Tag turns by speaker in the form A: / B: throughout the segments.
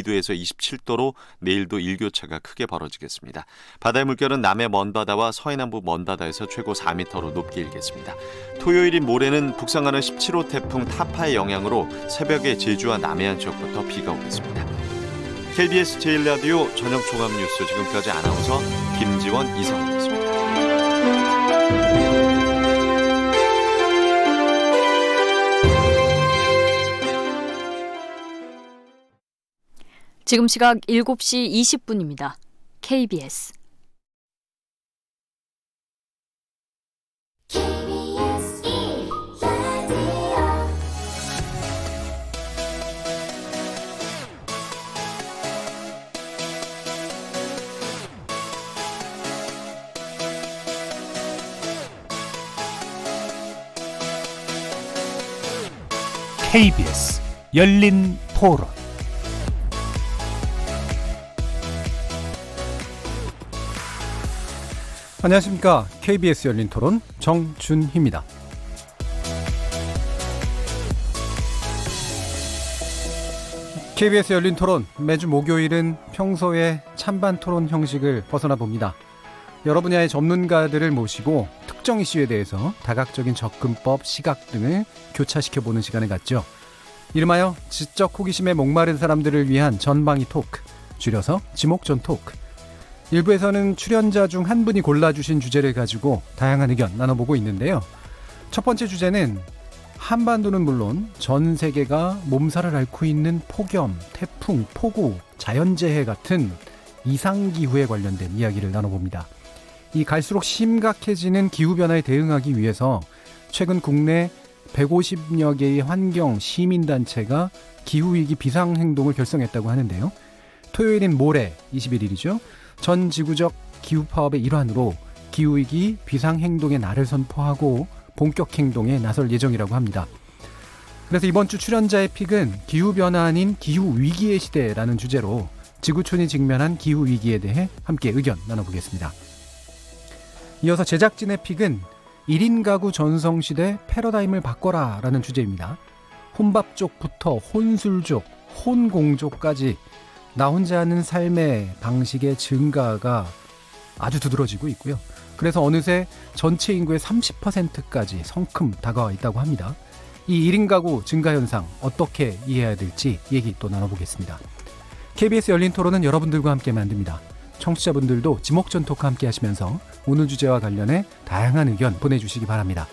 A: 22도에서 27도로 내일도 일교차가 크게 벌어지겠습니다. 바다의 물결은 남해 먼바다와 서해남부 먼바다에서 최고 4m로 높게 일겠습니다. 토요일인 모레는 북상하는 17호 태풍 타파의 영향으로 새벽에 제주와 남해안 지역부터 비가 오겠습니다. KBS 제1라디오 저녁 종합뉴스, 지금까지 아나운서 김지원, 이성훈이었습니다.
B: 지금 시각 7시 20분입니다. KBS
C: KBS 열린 토론. 안녕하십니까. KBS 열린 토론 정준희입니다. KBS 열린 토론, 매주 목요일은 평소의 찬반 토론 형식을 벗어나 봅니다. 여러 분야의 전문가들을 모시고 특정 이슈에 대해서 다각적인 접근법, 시각 등을 교차시켜보는 시간을 갖죠. 이름하여 지적 호기심에 목마른 사람들을 위한 전방위 토크, 줄여서 지목전 토크. 일부에서는 출연자 중 한 분이 골라주신 주제를 가지고 다양한 의견 나눠보고 있는데요. 첫 번째 주제는 한반도는 물론 전 세계가 몸살을 앓고 있는 폭염, 태풍, 폭우, 자연재해 같은 이상기후에 관련된 이야기를 나눠봅니다. 이 갈수록 심각해지는 기후변화에 대응하기 위해서 최근 국내 150여 개의 환경 시민단체가 기후위기 비상행동을 결성했다고 하는데요. 토요일인 모레 21일이죠. 전 지구적 기후파업의 일환으로 기후위기 비상행동의 날을 선포하고 본격 행동에 나설 예정이라고 합니다. 그래서 이번 주 출연자의 픽은 기후변화 아닌 기후위기의 시대라는 주제로 지구촌이 직면한 기후위기에 대해 함께 의견 나눠보겠습니다. 이어서 제작진의 픽은 1인 가구 전성시대 패러다임을 바꿔라 라는 주제입니다. 혼밥족부터 혼술족, 혼공족까지 나 혼자 하는 삶의 방식의 증가가 아주 두드러지고 있고요. 그래서 어느새 전체 인구의 30%까지 성큼 다가와 있다고 합니다. 이 1인 가구 증가 현상 어떻게 이해해야 될지 얘기 또 나눠보겠습니다. KBS 열린 토론은 여러분들과 함께 만듭니다. 청취자분들도 지목전 토크 함께 하시면서 오늘 주제와 관련해 다양한 의견 보내주시기 바랍니다.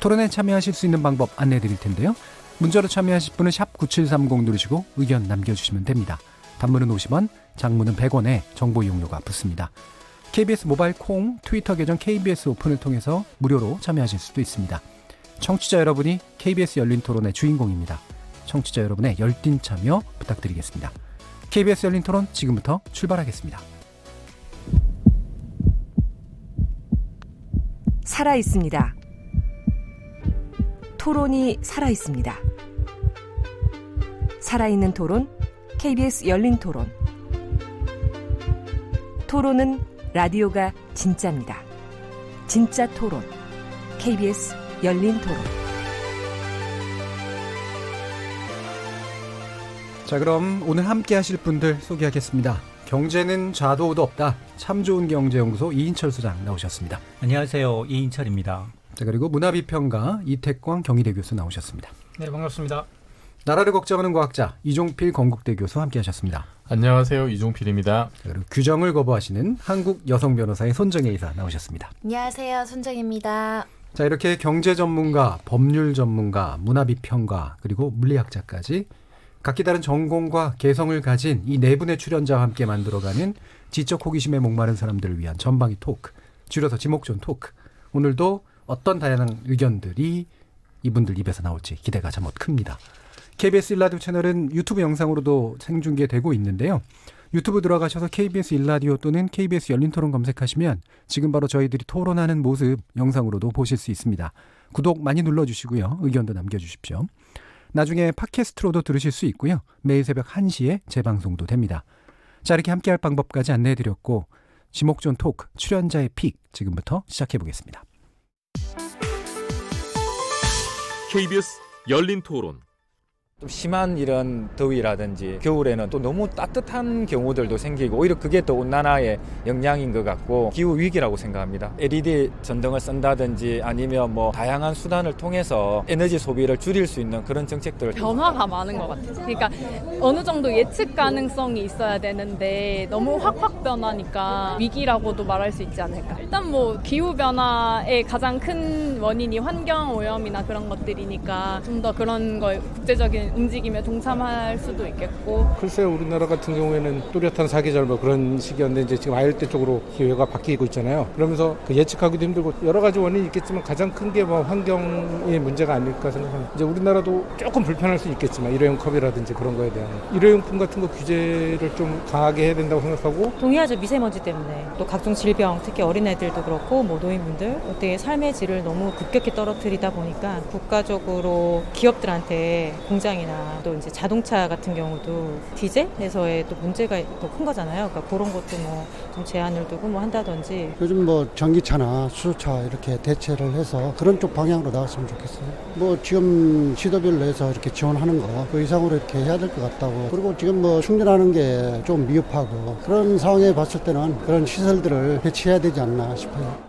C: 토론에 참여하실 수 있는 방법 안내드릴 텐데요. 문자로 참여하실 분은 샵 9730 누르시고 의견 남겨주시면 됩니다. 단문은 50원, 장문은 100원에 정보 이용료가 붙습니다. KBS 모바일 콩, 트위터 계정 KBS 오픈을 통해서 무료로 참여하실 수도 있습니다. 청취자 여러분이 KBS 열린 토론의 주인공입니다. 청취자 여러분의 열띤 참여 부탁드리겠습니다. KBS 열린 토론 지금부터 출발하겠습니다.
D: 살아있습니다. 토론이 살아있습니다. 살아있는 토론, KBS 열린 토론. 토론은 라디오가 진짜입니다. 진짜 토론, KBS 열린 토론.
C: 자, 그럼 오늘 함께 하실 분들 소개하겠습니다. 경제는 좌도 우도 없다. 참 좋은 경제연구소 이인철 소장 나오셨습니다.
E: 안녕하세요. 이인철입니다.
C: 자, 그리고 문화비평가 이태광 경희대 교수 나오셨습니다.
F: 네, 반갑습니다.
C: 나라를 걱정하는 과학자 이종필 건국대 교수 함께 하셨습니다.
F: 안녕하세요. 이종필입니다.
C: 자, 그리고 규정을 거부하시는 한국 여성 변호사의 손정혜 이사 나오셨습니다.
G: 안녕하세요. 손정혜입니다.
C: 자, 이렇게 경제 전문가, 법률 전문가, 문화비평가, 그리고 물리학자까지 각기 다른 전공과 개성을 가진 이 네 분의 출연자와 함께 만들어가는 지적 호기심에 목마른 사람들을 위한 전방위 토크, 줄여서 지목전 토크. 오늘도 어떤 다양한 의견들이 이분들 입에서 나올지 기대가 잠못 큽니다. KBS 1라디오 채널은 유튜브 영상으로도 생중계되고 있는데요. 유튜브 들어가셔서 KBS 1라디오 또는 KBS 열린 토론 검색하시면 지금 바로 저희들이 토론하는 모습 영상으로도 보실 수 있습니다. 구독 많이 눌러주시고요. 의견도 남겨주십시오. 나중에 팟캐스트로도 들으실 수 있고요. 매일 새벽 1시에 재방송도 됩니다. 자, 이렇게 함께할 방법까지 안내해드렸고 지목전 토크 출연자의 픽 지금부터 시작해보겠습니다.
H: KBS 열린 토론 좀 심한 이런 더위라든지 겨울에는 또 너무 따뜻한 경우들도 생기고 오히려 그게 또 온난화의 영향인 것 같고 기후 위기라고 생각합니다. LED 전등을 쓴다든지 아니면 뭐 다양한 수단을 통해서 에너지 소비를 줄일 수 있는 그런 정책들.
I: 변화가 많은 것 같아요. 그러니까 어느 정도 예측 가능성이 있어야 되는데 너무 확확 변하니까 위기라고도 말할 수 있지 않을까. 일단 뭐 기후 변화의 가장 큰 원인이 환경 오염이나 그런 것들이니까 좀 더 그런 거 국제적인 움직임에 동참할 수도 있겠고.
J: 글쎄요, 우리나라 같은 경우에는 뚜렷한 사계절 뭐 그런 시기였는데 이제 지금 아열대 쪽으로 기후가 바뀌고 있잖아요. 그러면서 그 예측하기도 힘들고 여러 가지 원인이 있겠지만 가장 큰 게 뭐 환경의 문제가 아닐까 생각합니다. 이제 우리나라도 조금 불편할 수 있겠지만 일회용 컵이라든지 그런 거에 대한 일회용품 같은 거 규제를 좀 강하게 해야 된다고 생각하고.
K: 동의하죠. 미세먼지 때문에 또 각종 질병, 특히 어린애들도 그렇고 뭐 노인분들 어떻게 삶의 질을 너무 급격히 떨어뜨리다 보니까 국가적으로 기업들한테 공장이나 또 이제 자동차 같은 경우도 디젤에서의 또 문제가 더 큰 거잖아요. 그러니까 그런 것도 뭐 좀 제한을 두고 뭐 한다든지.
L: 요즘 뭐 전기차나 수소차 이렇게 대체를 해서 그런 쪽 방향으로 나갔으면 좋겠어요. 뭐 지금 시도별로 해서 이렇게 지원하는 거 그 이상으로 이렇게 해야 될 것 같다고. 그리고 지금 뭐 충전하는 게 좀 미흡하고 그런 상황에 봤을 때는 그런 시설들을 배치해야 되지 않나 싶어요.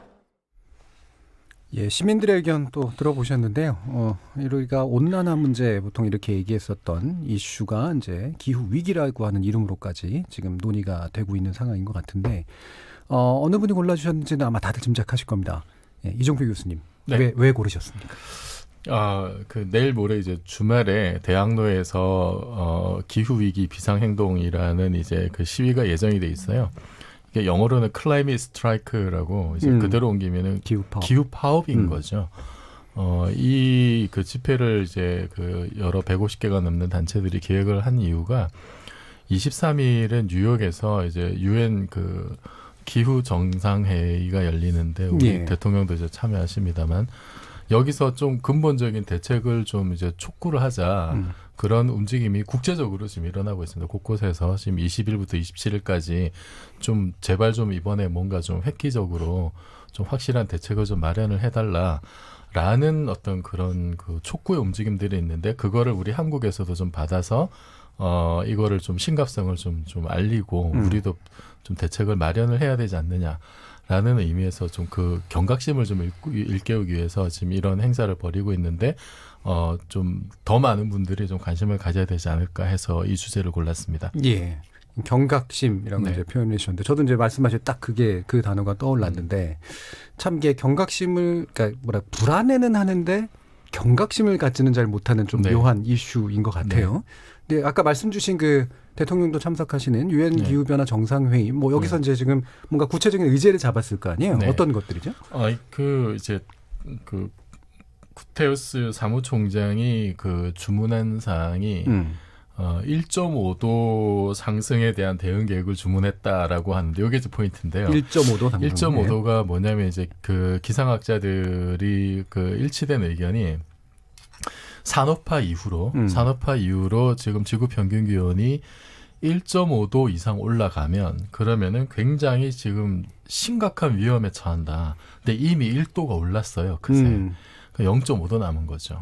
C: 예, 시민들의 의견 또 들어보셨는데요. 우리가 온난화 문제 보통 이렇게 얘기했었던 이슈가 이제 기후 위기라고 하는 이름으로까지 지금 논의가 되고 있는 상황인 것 같은데 어느 분이 골라주셨는지는 아마 다들 짐작하실 겁니다. 예, 이종필 교수님,
F: 네.
C: 왜 고르셨습니까?
F: 내일 모레 이제 주말에 대학로에서 기후 위기 비상행동이라는 이제 그 시위가 예정이 돼 있어요. 이게 영어로는 클라이밋 스트라이크라고 이제 그대로 옮기면은 기후 파업인 거죠. 이 그 집회를 이제 그 여러 150개가 넘는 단체들이 기획을 한 이유가 23일은 뉴욕에서 이제 유엔 그 기후 정상회의가 열리는데 우리 대통령도 이제 참여하십니다만 여기서 좀 근본적인 대책을 좀 이제 촉구를 하자. 그런 움직임이 국제적으로 지금 일어나고 있습니다. 곳곳에서 지금 20일부터 27일까지 좀 제발 좀 이번에 뭔가 좀 획기적으로 좀 확실한 대책을 좀 마련을 해달라라는 어떤 그런 그 촉구의 움직임들이 있는데 그거를 우리 한국에서도 좀 받아서 이거를 좀 심각성을 좀 알리고 우리도 좀 대책을 마련을 해야 되지 않느냐라는 의미에서 좀 그 경각심을 좀 일깨우기 위해서 지금 이런 행사를 벌이고 있는데 좀 더 많은 분들이 좀 관심을 가져야 되지 않을까 해서 이 주제를 골랐습니다.
C: 예. 경각심이라고 이제 표현해 주셨는데 저도 이제 말씀하신 딱 그게 그 단어가 떠올랐는데 참 이게 경각심을 그러니까 불안해는 하는데 경각심을 갖지는 잘 못하는 좀 묘한 이슈인 것 같아요. 근데 아까 말씀 주신 그 대통령도 참석하시는 유엔 기후변화 정상회의 뭐 여기서 이제 지금 뭔가 구체적인 의제를 잡았을 거 아니에요? 어떤 것들이죠?
F: 그 이제 그 구테우스 사무총장이 그 주문한 사항이 1.5도 상승에 대한 대응 계획을 주문했다라고 하는데 이게 이제 포인트인데요.
C: 1.5도 상승.
F: 1.5도가 뭐냐면 이제 그 기상학자들이 그 일치된 의견이 산업화 이후로 지금 지구 평균 기온이 1.5도 이상 올라가면 그러면은 굉장히 지금 심각한 위험에 처한다. 근데 이미 1도가 올랐어요. 그새. 0.5도 남은 거죠.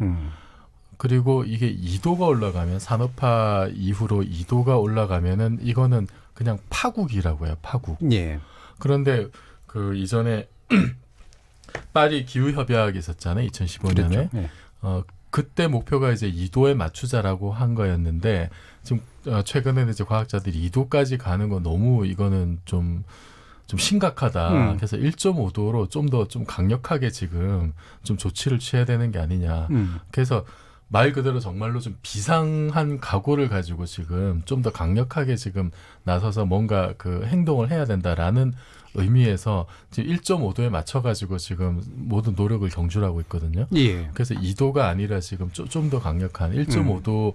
F: 그리고 이게 2도가 올라가면 산업화 이후로 2도가 올라가면은 이거는 그냥 파국이라고 해요. 파국.
C: 예.
F: 그런데 그 이전에 파리 기후 협약이 있었잖아요. 2015년에.
C: 그렇죠. 예.
F: 그때 목표가 이제 2도에 맞추자라고 한 거였는데 지금 최근에는 이제 과학자들이 2도까지 가는 건 너무 이거는 좀 심각하다. 그래서 1.5도로 좀 더 좀 강력하게 지금 좀 조치를 취해야 되는 게 아니냐. 그래서 말 그대로 정말로 좀 비상한 각오를 가지고 지금 좀 더 강력하게 지금 나서서 뭔가 그 행동을 해야 된다라는 의미에서 지금 1.5도에 맞춰가지고 지금 모든 노력을 경주하고 있거든요.
C: 예.
F: 그래서 2도가 아니라 지금 좀 더 강력한 1.5도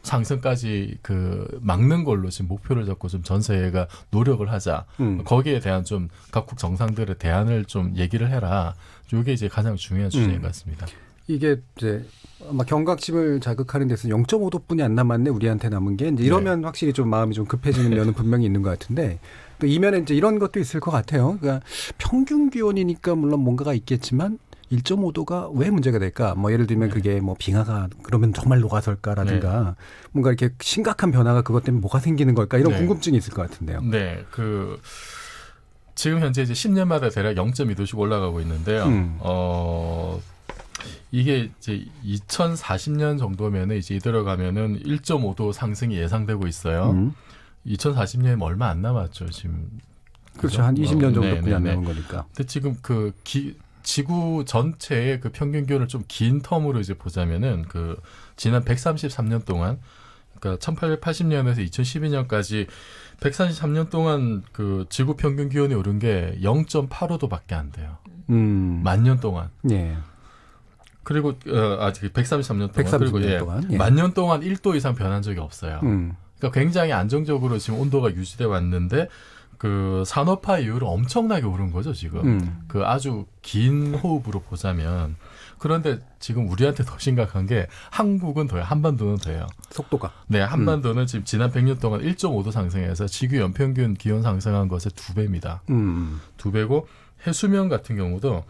F: 상승까지 그 막는 걸로 지금 목표를 잡고 좀 전 세계가 노력을 하자. 거기에 대한 좀 각국 정상들의 대안을 좀 얘기를 해라. 이게 이제 가장 중요한 주제인 것 같습니다.
C: 이게 이제 아마 경각심을 자극하는 데서 0.5도뿐이 안 남았네 우리한테 남은 게 이제 이러면 확실히 좀 마음이 좀 급해지는 면은 분명히 있는 것 같은데 또 이면에 이제 이런 것도 있을 것 같아요. 그러니까 평균 기온이니까 물론 뭔가가 있겠지만 1.5도가 왜 문제가 될까? 뭐 예를 들면 그게 뭐 빙하가 그러면 정말 녹아설까라든가 뭔가 이렇게 심각한 변화가 그것 때문에 뭐가 생기는 걸까? 이런 궁금증이 있을 것 같은데요.
F: 네, 지금 현재 이제 10년마다 대략 0.2도씩 올라가고 있는데요. 이게 이제 2040년 정도면은 이제 이대로 가면은 1.5도 상승이 예상되고 있어요. 2040년이면 얼마 안 남았죠, 지금.
C: 그렇죠. 한 20년 정도뿐이 안 남은 거니까.
F: 근데 지금 지구 전체의 그 평균 기온을 좀 긴 텀으로 이제 보자면은 지난 133년 동안, 그러니까 1880년에서 2012년까지 133년 동안 그 지구 평균 기온이 오른 게 0.85도밖에 안 돼요. 만 년 동안.
C: 예.
F: 그리고 133년 동안.
C: 133년 동안. 예.
F: 만 년 동안 1도 이상 변한 적이 없어요. 그러니까 굉장히 안정적으로 지금 온도가 유지돼 왔는데 그 산업화 이후로 엄청나게 오른 거죠, 지금. 그 아주 긴 호흡으로 보자면. 그런데 지금 우리한테 더 심각한 게 한국은 더요. 한반도는 더요.
C: 속도가.
F: 네, 한반도는 지금 지난 100년 동안 1.5도 상승해서 지구 연평균 기온 상승한 것의 2배입니다. 2배고 해수면 같은 경우도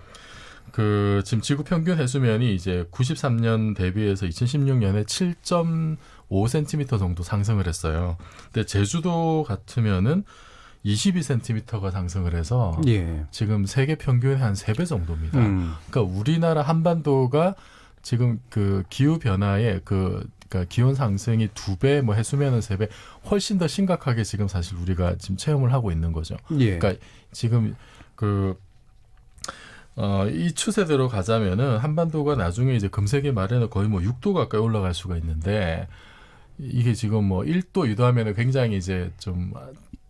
F: 지금 지구 평균 해수면이 이제 93년 대비해서 2016년에 7.5cm 정도 상승을 했어요. 근데 제주도 같으면은 22cm가 상승을 해서 지금 세계 평균의 한 3배 정도입니다. 그러니까 우리나라 한반도가 지금 그 기후 변화에 그러니까 기온 상승이 2배, 뭐 해수면은 3배 훨씬 더 심각하게 지금 사실 우리가 지금 체험을 하고 있는 거죠. 그러니까 지금 이 추세대로 가자면은 한반도가 나중에 이제 금세기 말에는 거의 뭐 6도 가까이 올라갈 수가 있는데 이게 지금 뭐 1도, 2도 하면은 굉장히 이제 좀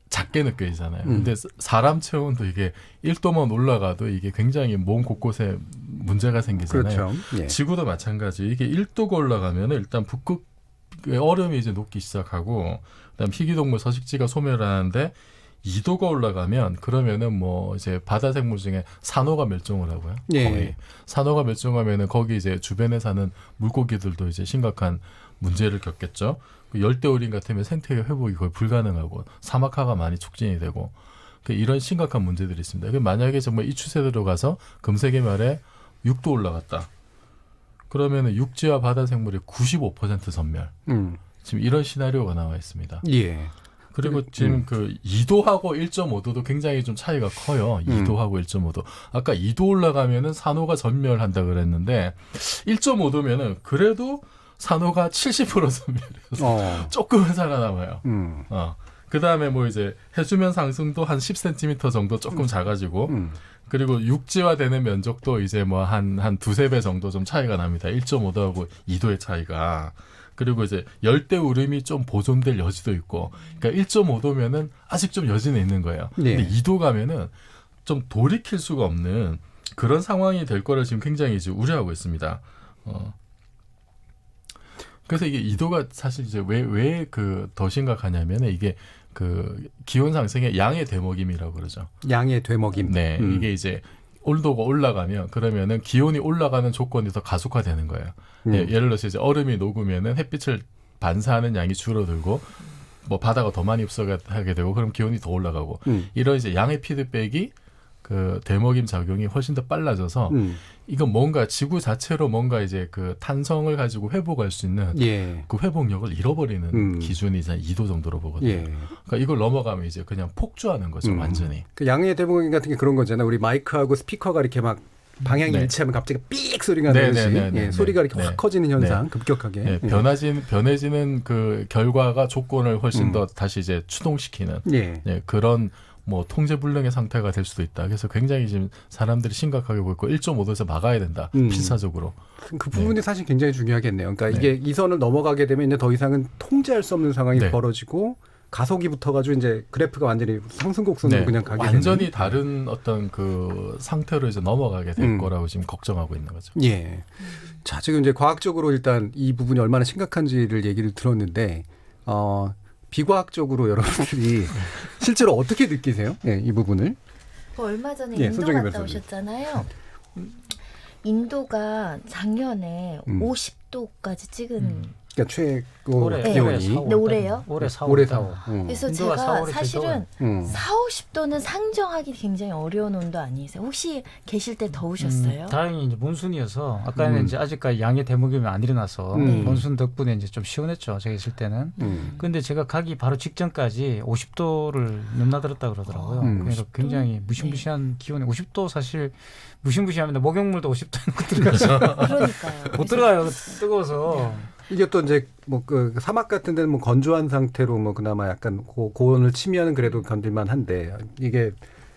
F: 작게 느껴지잖아요. 근데 사람 체온도 이게 1도만 올라가도 이게 굉장히 몸 곳곳에 문제가 생기잖아요.
C: 그렇죠.
F: 지구도 마찬가지. 이게 1도가 올라가면 일단 북극의 얼음이 이제 녹기 시작하고 그다음 희귀동물 서식지가 소멸하는데 2도가 올라가면 그러면은 뭐 이제 바다 생물 중에 산호가 멸종을 하고요. 거의 산호가 멸종하면은 거기 이제 주변에 사는 물고기들도 이제 심각한 문제를 겪겠죠. 열대우림 같으면 생태계 회복이 거의 불가능하고 사막화가 많이 촉진이 되고 이런 심각한 문제들이 있습니다. 만약에 정말 이 추세대로 가서 금세기 말에 6도 올라갔다. 그러면은 육지와 바다 생물이 95% 선멸. 지금 이런 시나리오가 나와 있습니다. 그리고 지금 2도하고 1.5도도 굉장히 좀 차이가 커요. 2도하고 1.5도. 아까 2도 올라가면은 산호가 전멸한다 그랬는데 1.5도면은 그래도 산호가 70% 선멸해서 조금은 살아남아요. 그 다음에 뭐 이제 해수면 상승도 한 10cm 정도 조금 작아지고 그리고 육지화되는 면적도 이제 뭐 한 두세 배 정도 좀 차이가 납니다. 1.5도하고 2도의 차이가. 그리고 이제 열대우림이 좀 보존될 여지도 있고, 그러니까 1.5도면은 아직 좀 여지는 있는 거예요. 근데 2도 가면은 좀 돌이킬 수가 없는 그런 상황이 될 거를 지금 굉장히 이제 우려하고 있습니다. 그래서 이게 2도가 사실 이제 왜 더 심각하냐면은 이게 기온 상승의 양의 되먹임이라고 그러죠.
C: 양의 되먹임.
F: 네, 이게 이제 온도가 올라가면 그러면은 기온이 올라가는 조건이 더 가속화되는 거예요. 예를 들어서 이제 얼음이 녹으면은 햇빛을 반사하는 양이 줄어들고 뭐 바다가 더 많이 흡수하게 되고 그럼 기온이 더 올라가고 이런 이제 양의 피드백이 되먹임 작용이 훨씬 더 빨라져서 이건 뭔가 지구 자체로 뭔가 이제 탄성을 가지고 회복할 수 있는 그 회복력을 잃어버리는 기준이 이제 2도 정도로 보거든요. 그러니까 이걸 넘어가면 이제 그냥 폭주하는 거죠, 완전히.
C: 그 양의 되먹임 같은 게 그런 거잖아요. 우리 마이크하고 스피커가 이렇게 막 방향이 일치하면 갑자기 삑 소리가 나듯이 소리가 이렇게 확 커지는 현상, 급격하게.
F: 변해지는 그 결과가 조건을 훨씬 더 다시 이제 추동시키는 그런 뭐 통제불능의 상태가 될 수도 있다. 그래서 굉장히 지금 사람들이 심각하게 보고 있고 1.5도에서 막아야 된다. 필사적으로.
C: 그 부분이 사실 굉장히 중요하겠네요. 그러니까 이게 이 선을 넘어가게 되면 이제 더 이상은 통제할 수 없는 상황이 벌어지고 가속이 붙어가지고 이제 그래프가 완전히 상승 곡선으로 그냥 가게 되는.
F: 완전히 다른 어떤 그 상태로 이제 넘어가게 될 거라고 지금 걱정하고 있는 거죠.
C: 자, 지금 이제 과학적으로 일단 이 부분이 얼마나 심각한지를 얘기를 들었는데 비과학적으로 여러분들이 실제로 어떻게 느끼세요? 이 부분을?
G: 얼마 전에 인도 갔다 오셨잖아요. 인도가 작년에 50도까지 찍은
C: 그러니까 최고
E: 올해
C: 기온이.
G: 네, 올해요?
E: 올해 4월.
C: 올해 4월.
G: 그래서
E: 인도가
G: 제가
E: 4월에
G: 사실은
C: 음.
G: 4, 50도는 상정하기 굉장히 어려운 온도 아니세요? 혹시 계실 때 더우셨어요?
E: 다행히 이제 몬순이어서 아까는 이제 아직까지 양의 대목이 안 일어나서 몬순 덕분에 이제 좀 시원했죠. 제가 있을 때는. 근데 제가 가기 바로 직전까지 50도를 넘나들었다 그러더라고요. 그러니까 굉장히 무시무시한 기온에 50도 사실 무시무시합니다. 목욕물도 50도에 들어가서
G: 그러니까요.
E: 못 들어가요. 뜨거워서.
C: 이게 또 이제 뭐 그 사막 같은 데는 뭐 건조한 상태로 뭐 그나마 약간 고온을 치면은 그래도 견딜만 한데 이게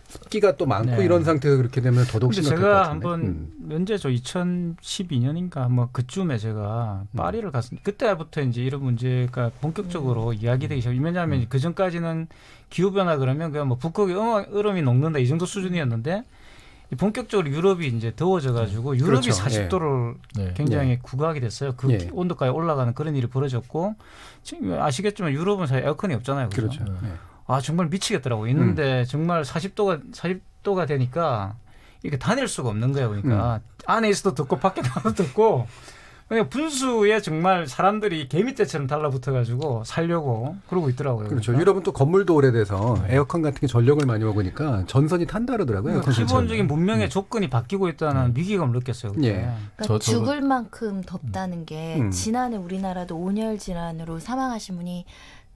C: 습기가 또 많고
E: 네.
C: 이런 상태에서 그렇게 되면 더더욱
E: 근데
C: 심각할 것
E: 제가
C: 같은데.
E: 한번 언제죠? 2012년인가 뭐 그쯤에 제가 파리를 갔습니다. 그때부터 이제 이런 문제가 본격적으로 이야기되기 시작해요. 왜냐하면 그 전까지는 기후 변화 그러면 그냥 뭐 북극의 얼음이 녹는다 이 정도 수준이었는데 본격적으로 유럽이 이제 더워져가지고 유럽이
C: 그렇죠.
E: 40도를
F: 네.
E: 굉장히 구가하게 됐어요. 그
C: 예.
E: 온도까지 올라가는 그런 일이 벌어졌고 지금 아시겠지만 유럽은 사실 에어컨이 없잖아요.
C: 그렇죠.
E: 그죠?
C: 네.
E: 아 정말 미치겠더라고요. 있는데 정말 40도가 되니까 이렇게 다닐 수가 없는 거예요. 그러니까 안에 있어도 덥고 밖에 나가도 덥고 그냥 분수에 정말 사람들이 개미떼처럼 달라붙어가지고 살려고 그러고 있더라고요.
C: 그렇죠.
E: 그러니까.
C: 유럽은 또 건물도 오래돼서 에어컨 같은 게 전력을 많이 먹으니까 전선이 탄다 그러더라고요.
E: 그러니까 기본적인 문명의 조건이 바뀌고 있다는 위기감을 느꼈어요. 그때.
C: 예.
G: 그러니까 죽을 만큼 덥다는 게 지난해 우리나라도 온열 질환으로 사망하신 분이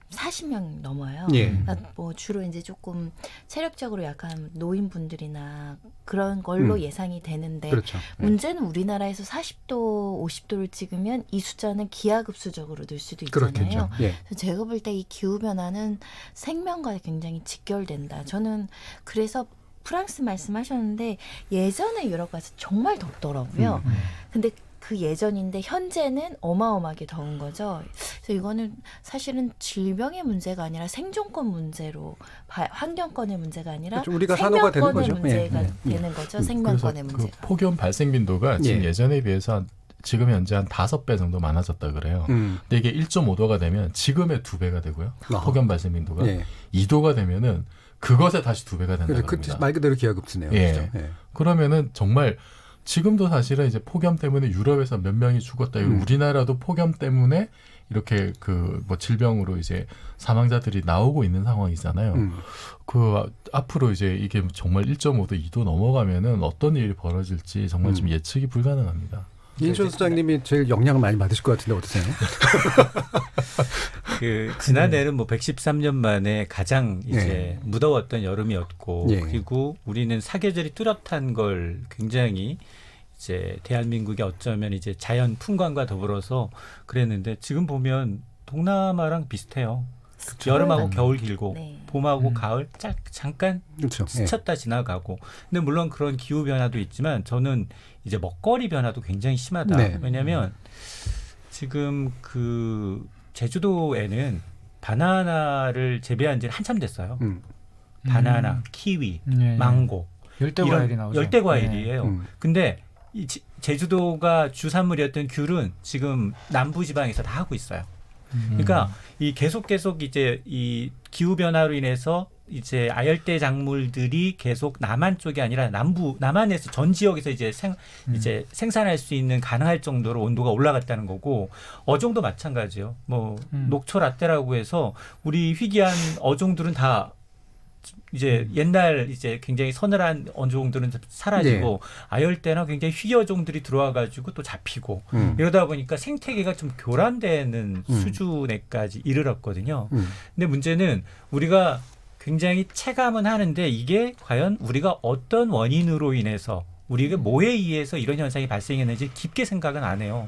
G: 40명 넘어요.
C: 예.
G: 그러니까 뭐 주로 이제 조금 체력적으로 약한 노인분들이나 그런 걸로 예상이 되는데
C: 그렇죠.
G: 문제는 우리나라에서 40도, 50도를 찍으면 이 숫자는 기하급수적으로 늘 수도 있잖아요.
C: 그렇겠죠. 예.
G: 그래서 제가 볼 때 이 기후 변화는 생명과 굉장히 직결된다. 저는 그래서 프랑스 말씀하셨는데 예전에 유럽 가서 정말 덥더라고요. 근데 그 예전인데 현재는 어마어마하게 더운 거죠. 그래서 이거는 사실은 질병의 문제가 아니라 생존권 문제로 환경권의 문제가 아니라
C: 그렇죠. 우리가 산호가 되는
G: 생명권의
C: 거죠.
G: 문제가
C: 예.
G: 되는 거죠. 생명권의
F: 그래서
G: 문제가.
F: 그 폭염 발생 빈도가 지금
C: 예.
F: 예전에 비해서 지금 현재 한 5배 정도 많아졌다 그래요. 근데 이게 1.5도가 되면 지금의 2배가 되고요. 폭염 발생 빈도가
C: 예.
F: 2도가 되면은 그것에 다시 2배가 된다
C: 그렇죠.
F: 그럽니다.
C: 말 그대로 기하급수네요.
F: 예.
C: 그렇죠? 예.
F: 그러면은 정말 지금도 사실은 이제 폭염 때문에 유럽에서 몇 명이 죽었다. 우리나라도 폭염 때문에 이렇게 그 뭐 질병으로 이제 사망자들이 나오고 있는 상황이잖아요. 그 앞으로 이제 이게 정말 1.5도, 2도 넘어가면은 어떤 일이 벌어질지 정말 좀 예측이 불가능합니다.
C: 이인철 소장님이 제일 영향을 많이 받으실 것 같은데 어떠세요?
M: 그 지난해는 뭐 113년 만에 가장 이제 무더웠던 여름이었고 그리고 우리는 사계절이 뚜렷한 걸 굉장히 이제 대한민국이 어쩌면 이제 자연 풍광과 더불어서 그랬는데 지금 보면 동남아랑 비슷해요. 여름하고 겨울 길고 봄하고 가을 잠깐
C: 그렇죠.
M: 스쳤다 지나가고. 근데 물론 그런 기후 변화도 있지만 저는 이제 먹거리 변화도 굉장히 심하다. 왜냐하면 지금 그 제주도에는 바나나를 재배한 지는 한참 됐어요. 바나나, 키위, 망고
E: 열대 과일이 나오죠.
M: 열대 과일이에요. 근데 이 제주도가 주산물이었던 귤은 지금 남부 지방에서 다 하고 있어요. 그러니까 이 계속 이제 이 기후 변화로 인해서 이제 아열대 작물들이 계속 남한 쪽이 아니라 남한에서 전 지역에서 이제 생산할 수 있는 가능할 정도로 온도가 올라갔다는 거고 어종도 마찬가지예요. 뭐 녹초 라떼라고 해서 우리 희귀한 어종들은 다 이제 옛날 이제 굉장히 서늘한 어종들은 사라지고 아열대나 굉장히 희귀 어종들이 들어와가지고 또 잡히고 이러다 보니까 생태계가 좀 교란되는 수준에까지 이르렀거든요. 근데 문제는 우리가 굉장히 체감은 하는데 이게 과연 우리가 어떤 원인으로 인해서 우리가 뭐에 의해서 이런 현상이 발생했는지 깊게 생각은 안 해요.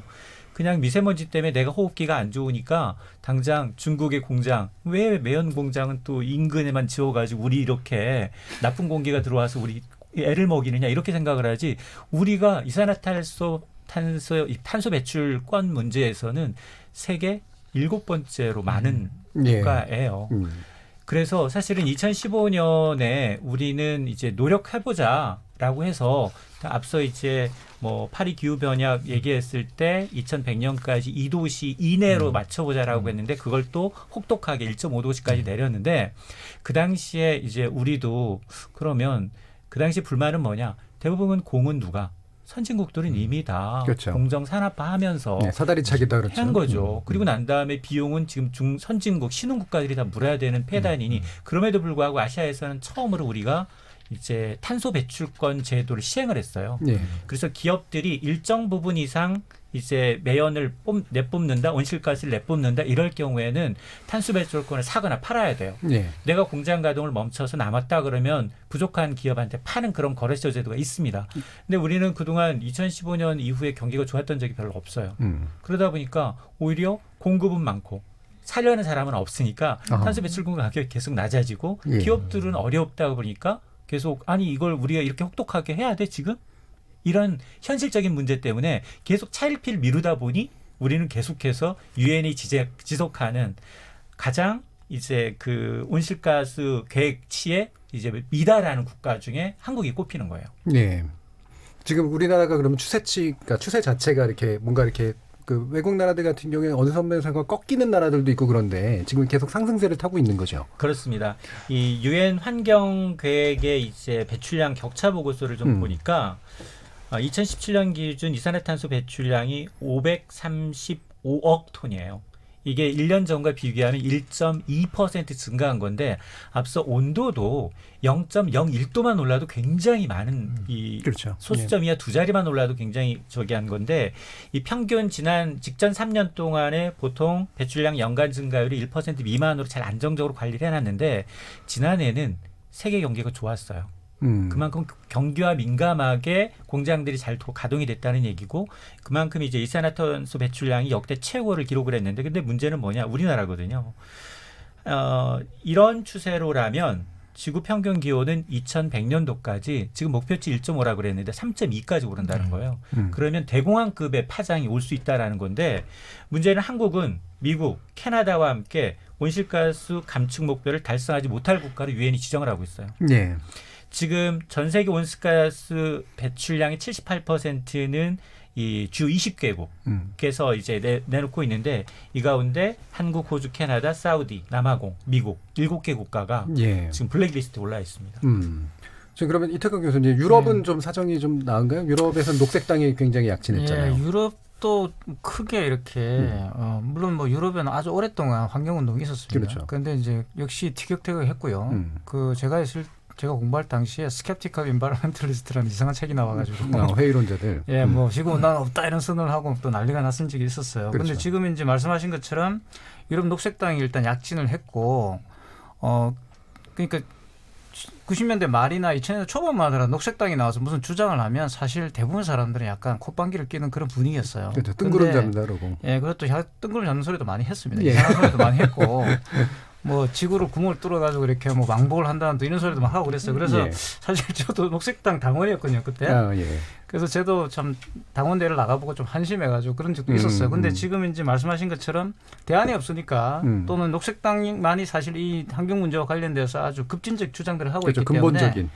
M: 그냥 미세먼지 때문에 내가 호흡기가 안 좋으니까 당장 중국의 공장, 왜 매연 공장은 또 인근에만 지어가지고 우리 이렇게 나쁜 공기가 들어와서 우리 애를 먹이느냐 이렇게 생각을 하지 우리가 이산화탄소 배출권 문제에서는 세계 7번째로 많은 국가예요. 그래서 사실은 2015년에 우리는 이제 노력해보자라고 해서 앞서 이제 뭐 파리 기후 변화 얘기했을 때 2100년까지 2도씨 이내로 맞춰보자라고 했는데 그걸 또 혹독하게 1.5도씨까지 내렸는데 그 당시에 이제 우리도 그러면 그 당시 불만은 뭐냐? 대부분 공은 누가? 선진국들은 이미 다
C: 그렇죠.
M: 공정 산업화하면서
C: 네, 사다리 차기다 그렇죠.
M: 한 거죠. 그리고 난 다음에 비용은 지금 선진국 신흥국가들이 다 물어야 되는 폐단이니 그럼에도 불구하고 아시아에서는 처음으로 우리가 이제 탄소 배출권 제도를 시행을 했어요.
C: 예.
M: 그래서 기업들이 일정 부분 이상 이제 매연을 내뿜는다, 온실가스를 내뿜는다 이럴 경우에는 탄소 배출권을 사거나 팔아야 돼요.
C: 예.
M: 내가 공장 가동을 멈춰서 남았다 그러면 부족한 기업한테 파는 그런 거래처 제도가 있습니다. 근데 우리는 그동안 2015년 이후에 경기가 좋았던 적이 별로 없어요. 그러다 보니까 오히려 공급은 많고 사려는 사람은 없으니까 탄소 배출권 가격이 계속 낮아지고
C: 예.
M: 기업들은 어렵다 보니까 계속 아니 이걸 우리가 이렇게 혹독하게 해야 돼 지금? 이런 현실적인 문제 때문에 계속 차일피일 미루다 보니 우리는 계속해서 유엔이 지속하는 가장 이제 그 온실가스 계획치에 이제 미달하는 국가 중에 한국이 꼽히는 거예요.
C: 네. 지금 우리나라가 그러면 그러니까 추세 자체가 이렇게 뭔가 이렇게 그 외국 나라들 같은 경우에 어느 선에서 꺾이는 나라들도 있고 그런데 지금 계속 상승세를 타고 있는 거죠.
M: 그렇습니다. 이 유엔 환경 계획의 이제 배출량 격차 보고서를 좀 보니까 2017년 기준 이산화탄소 배출량이 535억 톤이에요. 이게 1년 전과 비교하면 1.2% 증가한 건데 앞서 온도도 0.01도만 올라도 굉장히 많은 이
C: 그렇죠.
M: 소수점 이하 두 자리만 올라도 굉장히 저기 한 건데 이 평균 직전 3년 동안에 보통 배출량 연간 증가율이 1% 미만으로 잘 안정적으로 관리를 해놨는데 지난해는 세계 경기가 좋았어요. 그만큼 경기와 민감하게 공장들이 잘 가동이 됐다는 얘기고 그만큼 이제 이산화탄소 배출량이 역대 최고를 기록을 했는데 근데 문제는 뭐냐 우리나라거든요. 이런 추세로라면 지구 평균 기온은 2100년도까지 지금 목표치 1.5라고 그랬는데 3.2까지 오른다는 거예요. 그러면 대공황급의 파장이 올 수 있다라는 건데 문제는 한국은 미국, 캐나다와 함께 온실가스 감축 목표를 달성하지 못할 국가로 유엔이 지정을 하고 있어요.
C: 네.
M: 지금 전 세계 온실가스 배출량의 78%는 이 주 20개국에서 이제 내놓고 있는데 이 가운데 한국, 호주, 캐나다, 사우디, 남아공, 미국 7개 국가가 지금 블랙리스트에 올라 있습니다.
C: 지금 그러면 이태강 교수님, 유럽은 좀 사정이 좀 나은가요? 유럽에서는 녹색당이 굉장히 약진했잖아요.
E: 예, 유럽도 크게 이렇게 물론 뭐 유럽에는 아주 오랫동안 환경운동이 있었습니다.
C: 그렇죠.
E: 그런데 이제 역시 티격태격했고요. 그 제가 공부할 당시에 스캡티컬 인바이러멘털리스트라는 이상한 책이 나와가지고
C: 회의론자들.
E: 예, 뭐 지구온난화 없다 이런 선언을 하고 또 난리가 났은 적이 있었어요. 그런데
C: 그렇죠.
E: 지금 이제 말씀하신 것처럼 유럽 녹색당이 일단 약진을 했고, 그러니까 90년대 말이나 2000년대 초반만 하더라도 녹색당이 나와서 무슨 주장을 하면 사실 대부분 사람들은 약간 콧방귀를 끼는 그런 분위기였어요.
C: 그렇죠. 뜬구름 잡는다 그러고.
E: 예, 그것도 뜬구름 잡는 소리도 많이 했습니다.
C: 예.
E: 이상한 소리도 많이 했고. 뭐 지구로 구멍을 뚫어가지고 이렇게 뭐 왕복을 한다는 또 이런 소리도 막 하고 그랬어요. 그래서 사실 저도 녹색당 당원이었거든요 그때. 그래서 저도 참 당원대회를 나가보고 좀 한심해가지고 그런 적도 있었어요. 근데 지금 이제 말씀하신 것처럼 대안이 없으니까 또는 녹색당만이 사실 이 환경 문제와 관련돼서 아주 급진적 주장들을 하고
C: 그렇죠.
E: 있기 때문에
C: 근본적인.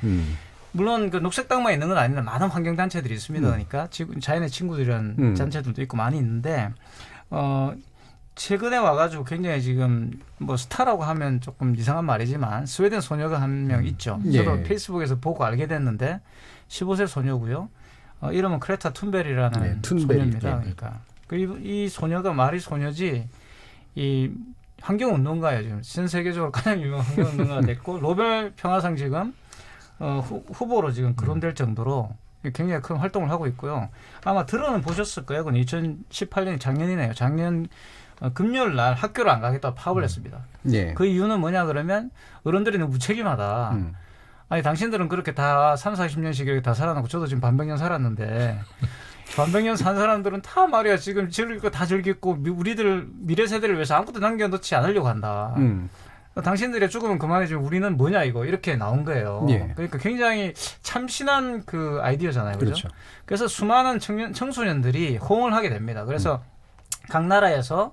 E: 물론 그 녹색당만 있는 건 아닌데 많은 환경 단체들이 있습니다. 그러니까 자연의 친구들이라는 단체들도 있고 많이 있는데. 최근에 와가지고 굉장히 지금 뭐 스타라고 하면 조금 이상한 말이지만 스웨덴 소녀가 한 명 있죠. 저도 페이스북에서 보고 알게 됐는데 15세 소녀고요. 이름은 크레타 툰베리라는 소녀입니다. 그러니까 이 소녀가 말이 소녀지 이 환경운동가예요. 지금 전 세계적으로 가장 유명한 환경운동가가 됐고 노벨 평화상 지금 후보로 지금 거론될 정도로 굉장히 큰 활동을 하고 있고요. 아마 들어는 보셨을 거예요. 그건 2018년 작년이네요. 작년 금요일 날 학교를 안 가겠다고 파업을 했습니다. 그 이유는 뭐냐 그러면 어른들이 너무 무책임하다. 아니 당신들은 그렇게 다 30-40년씩 이렇게 다 살아남고 저도 지금 반백년 살았는데 반백년 산 사람들은 다 말이야 지금 즐길 거 다 즐겼고 우리들 미래 세대를 위해서 아무것도 남겨놓지 않으려고 한다. 당신들의 죽으면 그만이지 우리는 뭐냐 이거 이렇게 나온 거예요. 그러니까 굉장히 참신한 그 아이디어잖아요. 그렇죠? 그래서 수많은 청소년들이 호응을 하게 됩니다. 그래서 각 나라에서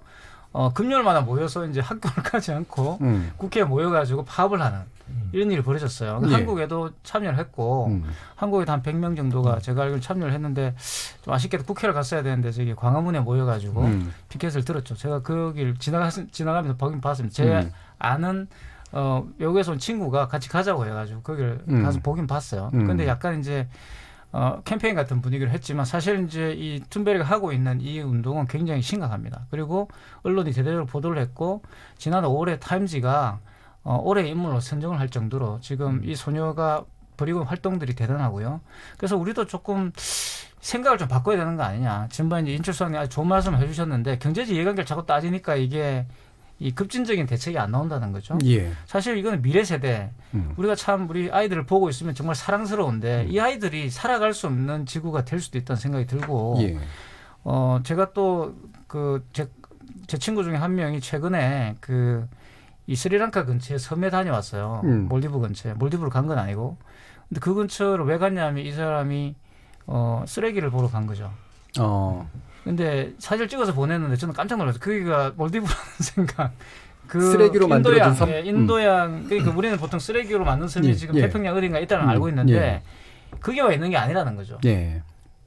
E: 금요일마다 모여서 이제 학교를 가지 않고 국회에 모여가지고 파업을 하는 이런 일이 벌어졌어요. 한국에도 참여를 했고 한국에도 한 100명 정도가 제가 알기로 참여를 했는데 좀 아쉽게도 국회를 갔어야 되는데 저기 광화문에 모여가지고 피켓을 들었죠. 제가 그 길 지나가면서 보긴 봤습니다. 제 아는 외국에서 온 친구가 같이 가자고 해가지고 거기를 가서 보긴 봤어요. 근데 약간 이제 캠페인 같은 분위기를 했지만 사실 이제 이 툰베리가 하고 있는 이 운동은 굉장히 심각합니다. 그리고 언론이 대대적으로 보도를 했고 지난 5월에 타임지가 올해의 인물로 선정을 할 정도로 지금 이 소녀가 벌이고 있는 활동들이 대단하고요. 그래서 우리도 조금 생각을 좀 바꿔야 되는 거 아니냐. 지난번에 이제 인철 수석님 아주 좋은 말씀을 해주셨는데 경제적 이해관계를 자꾸 따지니까 이게 이 급진적인 대책이 안 나온다는 거죠.
C: 예.
E: 사실 이거는 미래 세대. 우리가 참 우리 아이들을 보고 있으면 정말 사랑스러운데 이 아이들이 살아갈 수 없는 지구가 될 수도 있다는 생각이 들고
C: 예.
E: 제가 또 제 친구 중에 한 명이 최근에 이 스리랑카 근처에 섬에 다녀왔어요. 몰디브 근처에. 몰디브로 간 건 아니고. 근데 그 근처로 왜 갔냐면 이 사람이 쓰레기를 보러 간 거죠. 근데 사실 찍어서 보냈는데 저는 깜짝 놀랐어요. 거기가 몰디브라는 생각.
C: 쓰레기로 만들어진 섬?
E: 인도양, 그러니까 우리는 보통 쓰레기로 만든 섬이 지금 태평양 어딘가 있다는 알고 있는데 그게 와 있는 게 아니라는 거죠.
C: 예.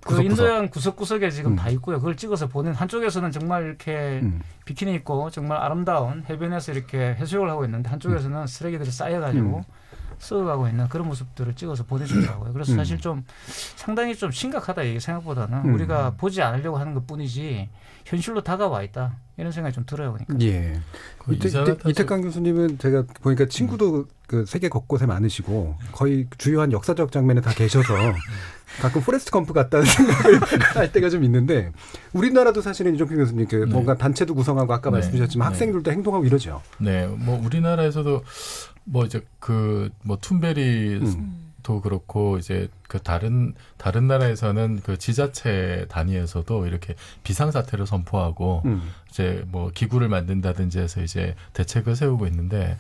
E: 그 인도양 구석구석에 지금 다 있고요. 그걸 찍어서 보낸 한쪽에서는 정말 이렇게 비키니 입고 정말 아름다운 해변에서 이렇게 해수욕을 하고 있는데 한쪽에서는 쓰레기들이 쌓여가지고 썩어가고 있는 그런 모습들을 찍어서 보내주더라고요. 그래서 사실 좀 상당히 좀 심각하다 이게 생각보다는 우리가 보지 않으려고 하는 것뿐이지 현실로 다가와 있다 이런 생각이 좀 들어요. 그러니까.
C: 예. 이태강 교수님은 제가 보니까 친구도 그 세계 곳곳에 많으시고 거의 주요한 역사적 장면에 다 계셔서 가끔 포레스트 검프 같다는 생각을 할 때가 좀 있는데 우리나라도 사실은 이종필 교수님 뭔가 단체도 구성하고 아까 말씀하셨지만 학생들도 행동하고 이러죠.
F: 네, 뭐 우리나라에서도 뭐 이제 툰베리도 그렇고 이제 그 다른 나라에서는 그 지자체 단위에서도 이렇게 비상사태를 선포하고 이제 뭐 기구를 만든다든지 해서 이제 대책을 세우고 있는데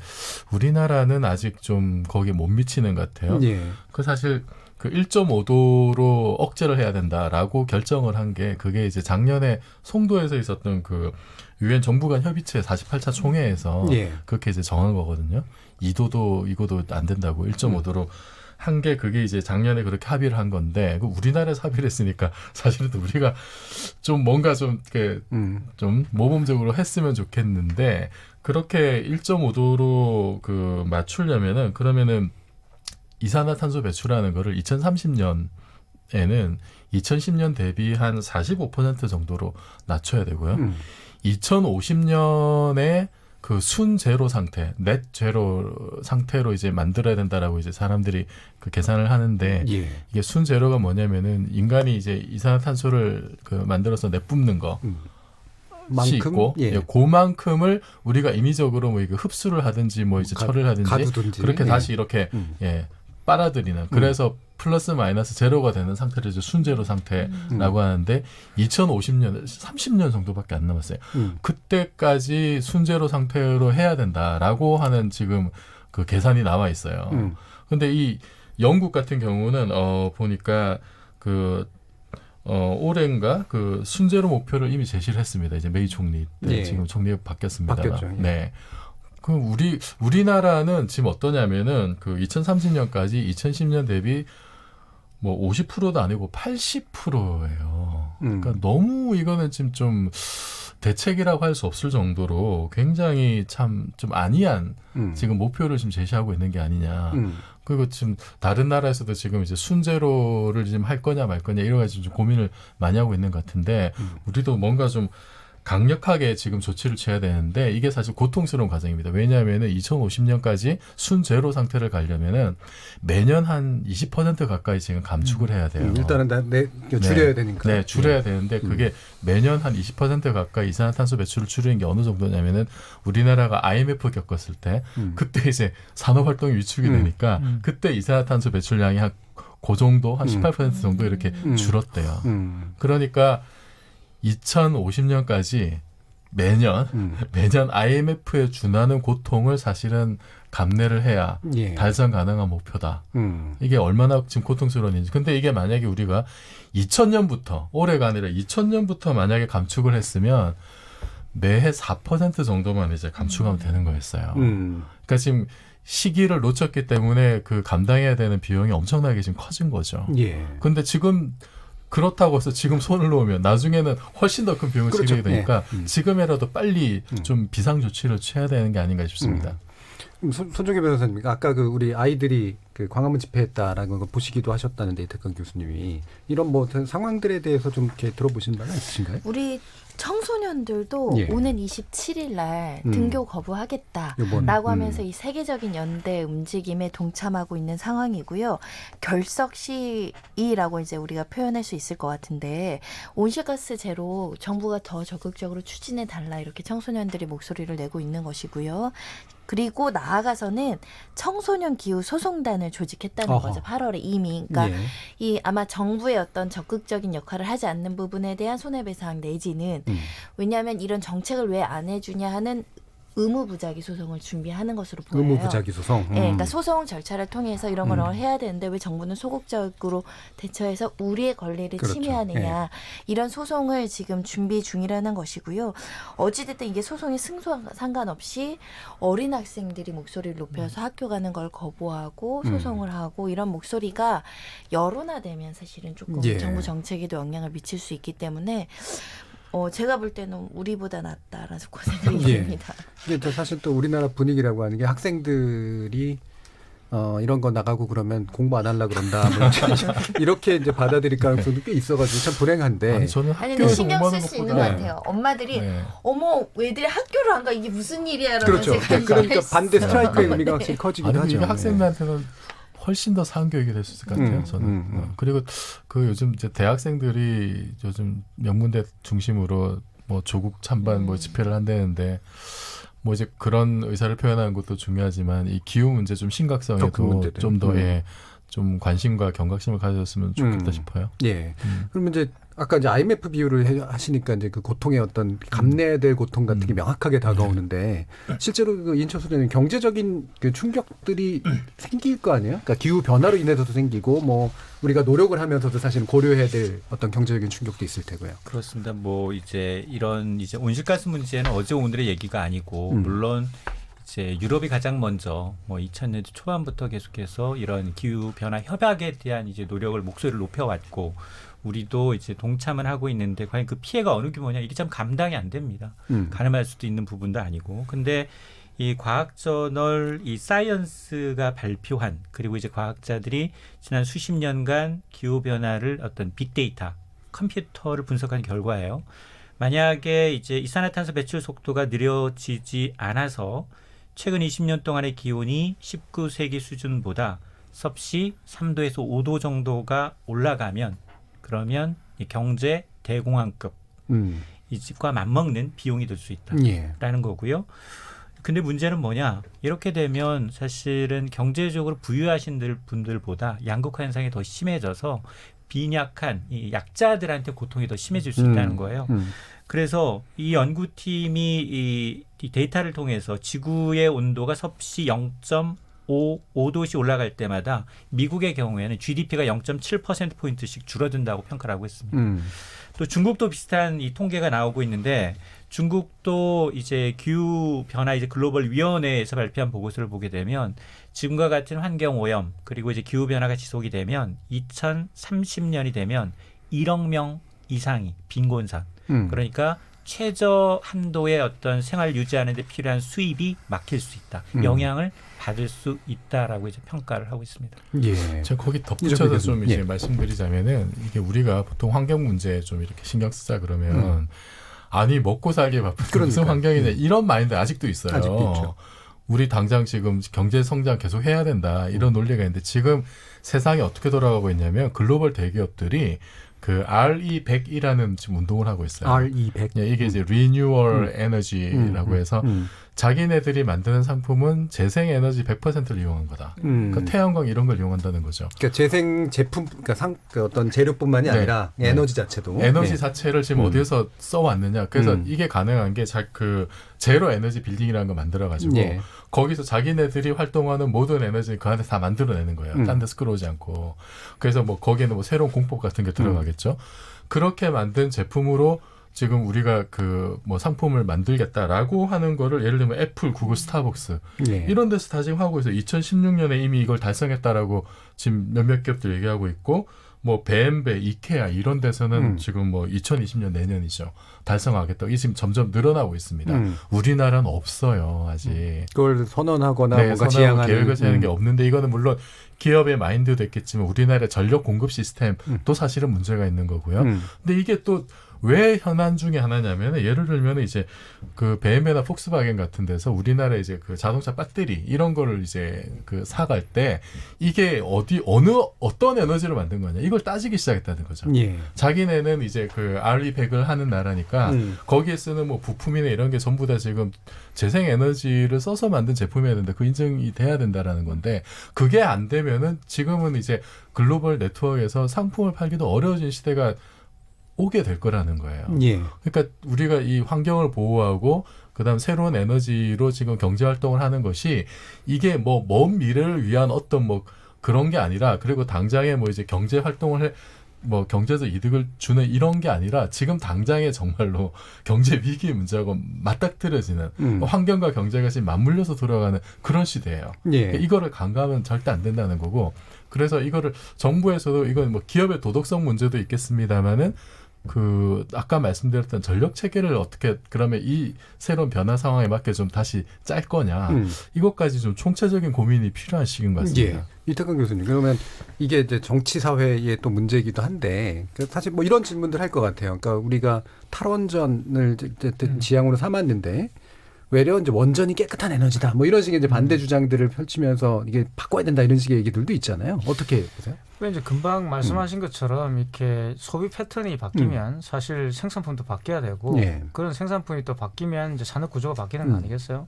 F: 우리나라는 아직 좀 거기에 못 미치는 것 같아요.
C: 예.
F: 그 사실 그 1.5도로 억제를 해야 된다라고 결정을 한 게 그게 이제 작년에 송도에서 있었던 그 유엔 정부 간 협의체 48차 총회에서 그렇게 이제 정한 거거든요. 2도도 이거도 안 된다고 1.5도로 한 게 그게 이제 작년에 그렇게 합의를 한 건데 그 우리나라에서 합의를 했으니까 사실은 우리가 좀 뭔가 좀 모범적으로 했으면 좋겠는데 그렇게 1.5도로 그 맞추려면은 그러면은 이산화탄소 배출하는 거를 2030년에는 2010년 대비 한 45% 정도로 낮춰야 되고요. 2050년에 그 순제로 상태, 넷 제로 상태로 이제 만들어야 된다라고 이제 사람들이 그 계산을 하는데 이게 순제로가 뭐냐면은 인간이 이제 이산화탄소를 그 만들어서 내뿜는 거. 있고 그만큼을 우리가 인위적으로 뭐 이거 흡수를 하든지 뭐 이제 처리를 하든지 가두든지. 그렇게 다시 이렇게 빨아들이는 그래서 플러스 마이너스 제로가 되는 상태를 이제 순제로 상태라고 하는데 2050년 30년 정도밖에 안 남았어요. 그때까지 순제로 상태로 해야 된다라고 하는 지금 그 계산이 나와 있어요. 근데 이 영국 같은 경우는 보니까 올해인가 그 순제로 목표를 이미 제시를 했습니다. 이제 메이 총리 때 지금 총리가 바뀌었습니다.
C: 바뀌었죠.
F: 네. 그럼 우리나라는 지금 어떠냐면은 그 2030년까지 2010년 대비 뭐 50%도 아니고 80%예요. 그러니까 너무 이거는 지금 좀 대책이라고 할 수 없을 정도로 굉장히 참 좀 아니한 지금 목표를 지금 제시하고 있는 게 아니냐. 그리고 지금 다른 나라에서도 지금 이제 순제로를 지금 할 거냐 말 거냐 이런 가지고 좀 고민을 많이 하고 있는 것 같은데 우리도 뭔가 좀 강력하게 지금 조치를 취해야 되는데 이게 사실 고통스러운 과정입니다. 왜냐하면은 2050년까지 순제로 상태를 가려면은 매년 한 20% 가까이 지금 감축을 해야 돼요.
C: 일단은 줄여야 되니까.
F: 네, 줄여야 되는데 그게 매년 한 20% 가까이 이산화탄소 배출을 줄이는 게 어느 정도냐면은 우리나라가 IMF 겪었을 때 그때 이제 산업 활동이 위축이 되니까 그때 이산화탄소 배출량이 한 그 정도 한 18% 정도 이렇게 줄었대요. 그러니까 2050년까지 매년 IMF에 준하는 고통을 사실은 감내를 해야 달성 가능한 목표다. 이게 얼마나 지금 고통스러운지. 근데 이게 만약에 우리가 2000년부터 올해가 아니라 2000년부터 만약에 감축을 했으면 매해 4% 정도만 이제 감축하면 되는 거였어요. 그러니까 지금 시기를 놓쳤기 때문에 그 감당해야 되는 비용이 엄청나게 지금 커진 거죠. 근데 지금 그렇다고 해서 지금 손을 놓으면 나중에는 훨씬 더 큰 비용을 치르게 되니까 지금이라도 빨리 좀 비상조치를 취해야 되는 게 아닌가 싶습니다.
C: 손정혜 변호사님, 아까 그 우리 아이들이 그 광화문 집회했다라는 걸 보시기도 하셨다는데 이태강 교수님이 이런 뭐 상황들에 대해서 좀 이렇게 들어보신 바가 있으신가요?
G: 우리 청소년들도
C: 예.
G: 오는 27일 날 등교 거부하겠다라고
C: 요번,
G: 하면서 이 세계적인 연대 움직임에 동참하고 있는 상황이고요. 결석 시위라고 이제 우리가 표현할 수 있을 것 같은데 온실가스 제로 정부가 더 적극적으로 추진해 달라 이렇게 청소년들이 목소리를 내고 있는 것이고요. 그리고 나아가서는 청소년 기후 소송단을 조직했다는
C: 어허.
G: 거죠. 8월에 이미. 그러니까
C: 예.
G: 이 아마 정부의 어떤 적극적인 역할을 하지 않는 부분에 대한 손해배상 내지는 왜냐하면 이런 정책을 왜 안 해주냐 하는 의무부작위 소송을 준비하는 것으로 보여요.
C: 의무부작위 소송.
G: 네, 그러니까 소송 절차를 통해서 이런 걸 해야 되는데 왜 정부는 소극적으로 대처해서 우리의 권리를
C: 그렇죠.
G: 침해하느냐 이런 소송을 지금 준비 중이라는 것이고요. 어찌됐든 이게 소송의 승소와 상관없이 어린 학생들이 목소리를 높여서 학교 가는 걸 거부하고 소송을 하고 이런 목소리가 여론화되면 사실은 조금
C: 예.
G: 정부 정책에도 영향을 미칠 수 있기 때문에 제가 볼 때는 우리보다 낫다라는 생각이
C: 예.
G: 듭니다.
C: 이게 사실 또 우리나라 분위기라고 하는 게 학생들이 이런 거 나가고 그러면 공부 안 하려고 그런다. 뭐 이렇게 이제 받아들일 가능성도 꽤 있어가지고 참 불행한데.
F: 아니, 저는
G: 아니 근데
F: 학교에서
G: 신경
F: 공부하는
G: 쓸 수 있는
F: 것보다
G: 것 같아요. 엄마들이
F: 네.
G: 어머 애들이 학교를 안 가 이게 무슨 일이야 라는
C: 그렇죠.
G: 생각이
C: 그러니까
G: 있어요.
C: 반대 스트라이크의 의미가 확실히 커지긴
F: 아니,
C: 하죠.
F: 이게 학생들한테는 훨씬 더 상교육이 될 수 있을 것 같아요. 저는. 그리고 그 요즘 이제 대학생들이 요즘 명문대 중심으로 뭐 조국 찬반 뭐 집회를 한다는데 뭐 이제 그런 의사를 표현하는 것도 중요하지만 이 기후 문제 좀 심각성에도 좀 더 좀 관심과 경각심을 가졌으면 좋겠다 싶어요.
C: 예. 그러면 이제 아까 이제 IMF 비유를 하시니까 이제 그 고통의 어떤 감내될 고통 같은 게 명확하게 다가오는데 실제로 그 인천 소재는 경제적인 그 충격들이 생길 거 아니에요? 그러니까 기후 변화로 인해서도 생기고 뭐 우리가 노력을 하면서도 사실은 고려해야 될 어떤 경제적인 충격도 있을 테고요.
M: 그렇습니다. 뭐 이제 이런 이제 온실가스 문제는 어제 오늘의 얘기가 아니고 물론 이제 유럽이 가장 먼저 뭐 2000년대 초반부터 계속해서 이런 기후 변화 협약에 대한 이제 노력을 목소리를 높여왔고 우리도 이제 동참을 하고 있는데 과연 그 피해가 어느 규모냐 이게 참 감당이 안 됩니다. 가늠할 수도 있는 부분도 아니고 근데 이 과학저널 이 사이언스가 발표한 그리고 이제 과학자들이 지난 수십 년간 기후 변화를 어떤 빅데이터 컴퓨터를 분석한 결과예요. 만약에 이제 이산화탄소 배출 속도가 느려지지 않아서 최근 20년 동안의 기온이 19세기 수준보다 섭씨 3도에서 5도 정도가 올라가면 그러면 이 경제 대공황급 이집과 맞먹는 비용이 될 수 있다라는 거고요. 근데 문제는 뭐냐? 이렇게 되면 사실은 경제적으로 부유하신 분들보다 양극화 현상이 더 심해져서 빈약한 이 약자들한테 고통이 더 심해질 수 있다는 거예요. 그래서 이 연구팀이 이 데이터를 통해서 지구의 온도가 섭씨 0.5도씩 올라갈 때마다 미국의 경우에는 GDP가 0.7%포인트씩 줄어든다고 평가를 하고 있습니다. 또 중국도 비슷한 이 통계가 나오고 있는데 중국도 이제 기후 변화 이제 글로벌 위원회에서 발표한 보고서를 보게 되면 지금과 같은 환경 오염 그리고 이제 기후 변화가 지속이 되면 2030년이 되면 1억 명 이상이 빈곤산 그러니까 최저 한도의 어떤 생활 유지하는 데 필요한 수입이 막힐 수 있다. 영향을 받을 수 있다라고 이제 평가를 하고 있습니다.
C: 예.
F: 제가 거기 덧붙여서 좀 이제 말씀드리자면은 이게 우리가 보통 환경 문제에 좀 이렇게 신경 쓰자 그러면 아니 먹고 살기 바쁜 무슨 환경이냐 이런 마인드 아직도 있어요.
C: 아직도 있죠.
F: 우리 당장 지금 경제 성장 계속 해야 된다 이런 논리가 있는데 지금 세상이 어떻게 돌아가고 있냐면 글로벌 대기업들이 그 RE100이라는 지금 운동을 하고 있어요.
C: RE100.
F: 예, 이게 이제 Renewable Energy라고 해서 자기네들이 만드는 상품은 재생 에너지 100%를 이용한 거다. 그러니까 태양광 이런 걸 이용한다는 거죠.
C: 그러니까 재생 제품, 그러니까 그 어떤 재료뿐만이 아니라 에너지 자체도.
F: 에너지 자체를 지금 어디에서 써왔느냐. 그래서 이게 가능한 게 그 제로 에너지 빌딩이라는 거 만들어가지고 거기서 자기네들이 활동하는 모든 에너지를 그 안에 다 만들어내는 거예요. 딴 데서 끌어오지 않고. 그래서 뭐 거기에는 뭐 새로운 공법 같은 게 들어가겠죠. 그렇게 만든 제품으로 지금 우리가 그 뭐 상품을 만들겠다라고 하는 거를 예를 들면 애플, 구글, 스타벅스
C: 예.
F: 이런 데서 다 지금 하고 있어요. 2016년에 이미 이걸 달성했다라고 지금 몇몇 기업들 얘기하고 있고 뭐 B&B, 이케아 이런 데서는 지금 뭐 2020년 내년이죠. 달성하겠다. 이 지금 점점 늘어나고 있습니다. 우리나라는 없어요. 아직.
C: 그걸 선언하거나
F: 네,
C: 뭔가
F: 선언하고
C: 지향하는
F: 계획을 세우는 게 없는데 이거는 물론 기업의 마인드도 있겠지만 우리나라의 전력 공급 시스템도 사실은 문제가 있는 거고요. 근데 이게 또 왜 현안 중에 하나냐면 예를 들면 이제 그 BMW 폭스바겐 같은 데서 우리나라 이제 그 자동차 배터리 이런 거를 이제 그 사갈 때 이게 어떤 에너지로 만든 거냐 이걸 따지기 시작했다는 거죠.
C: 예.
F: 자기네는 이제 그 RE100을 하는 나라니까 거기에 쓰는 뭐 부품이나 이런 게 전부 다 지금 재생 에너지를 써서 만든 제품이어야 된다. 그 인증이 돼야 된다라는 건데 그게 안 되면은 지금은 이제 글로벌 네트워크에서 상품을 팔기도 어려워진 시대가 오게 될 거라는 거예요.
C: 예.
F: 그러니까 우리가 이 환경을 보호하고 그다음 새로운 에너지로 지금 경제 활동을 하는 것이 이게 뭐 먼 미래를 위한 어떤 뭐 그런 게 아니라 그리고 당장에 뭐 이제 경제 활동을 뭐 경제적 이득을 주는 이런 게 아니라 지금 당장에 정말로 경제 위기 문제하고 맞닥뜨려지는 환경과 경제가 지금 맞물려서 돌아가는 그런 시대예요.
C: 예.
F: 이거를 간과하면 절대 안 된다는 거고 그래서 이거를 정부에서도 이건 뭐 기업의 도덕성 문제도 있겠습니다만은 그 아까 말씀드렸던 전력 체계를 어떻게 그러면 이 새로운 변화 상황에 맞게 좀 다시 짤 거냐 이것까지 좀 총체적인 고민이 필요한 시기인 것 같습니다.
C: 예. 이태강 교수님 그러면 이게 이제 정치 사회의 또 문제이기도 한데 사실 뭐 이런 질문들 할 것 같아요. 그러니까 우리가 탈원전을 지향으로 삼았는데 외려 이제 원전이 깨끗한 에너지다. 뭐 이런 식의 이제 반대 주장들을 펼치면서 이게 바꿔야 된다 이런 식의 얘기들도 있잖아요. 어떻게 보세요?
E: 이제 금방 말씀하신 것처럼 이렇게 소비 패턴이 바뀌면 사실 생산품도 바뀌어야 되고
C: 예.
E: 그런 생산품이 또 바뀌면 이제 산업 구조가 바뀌는 거 아니겠어요?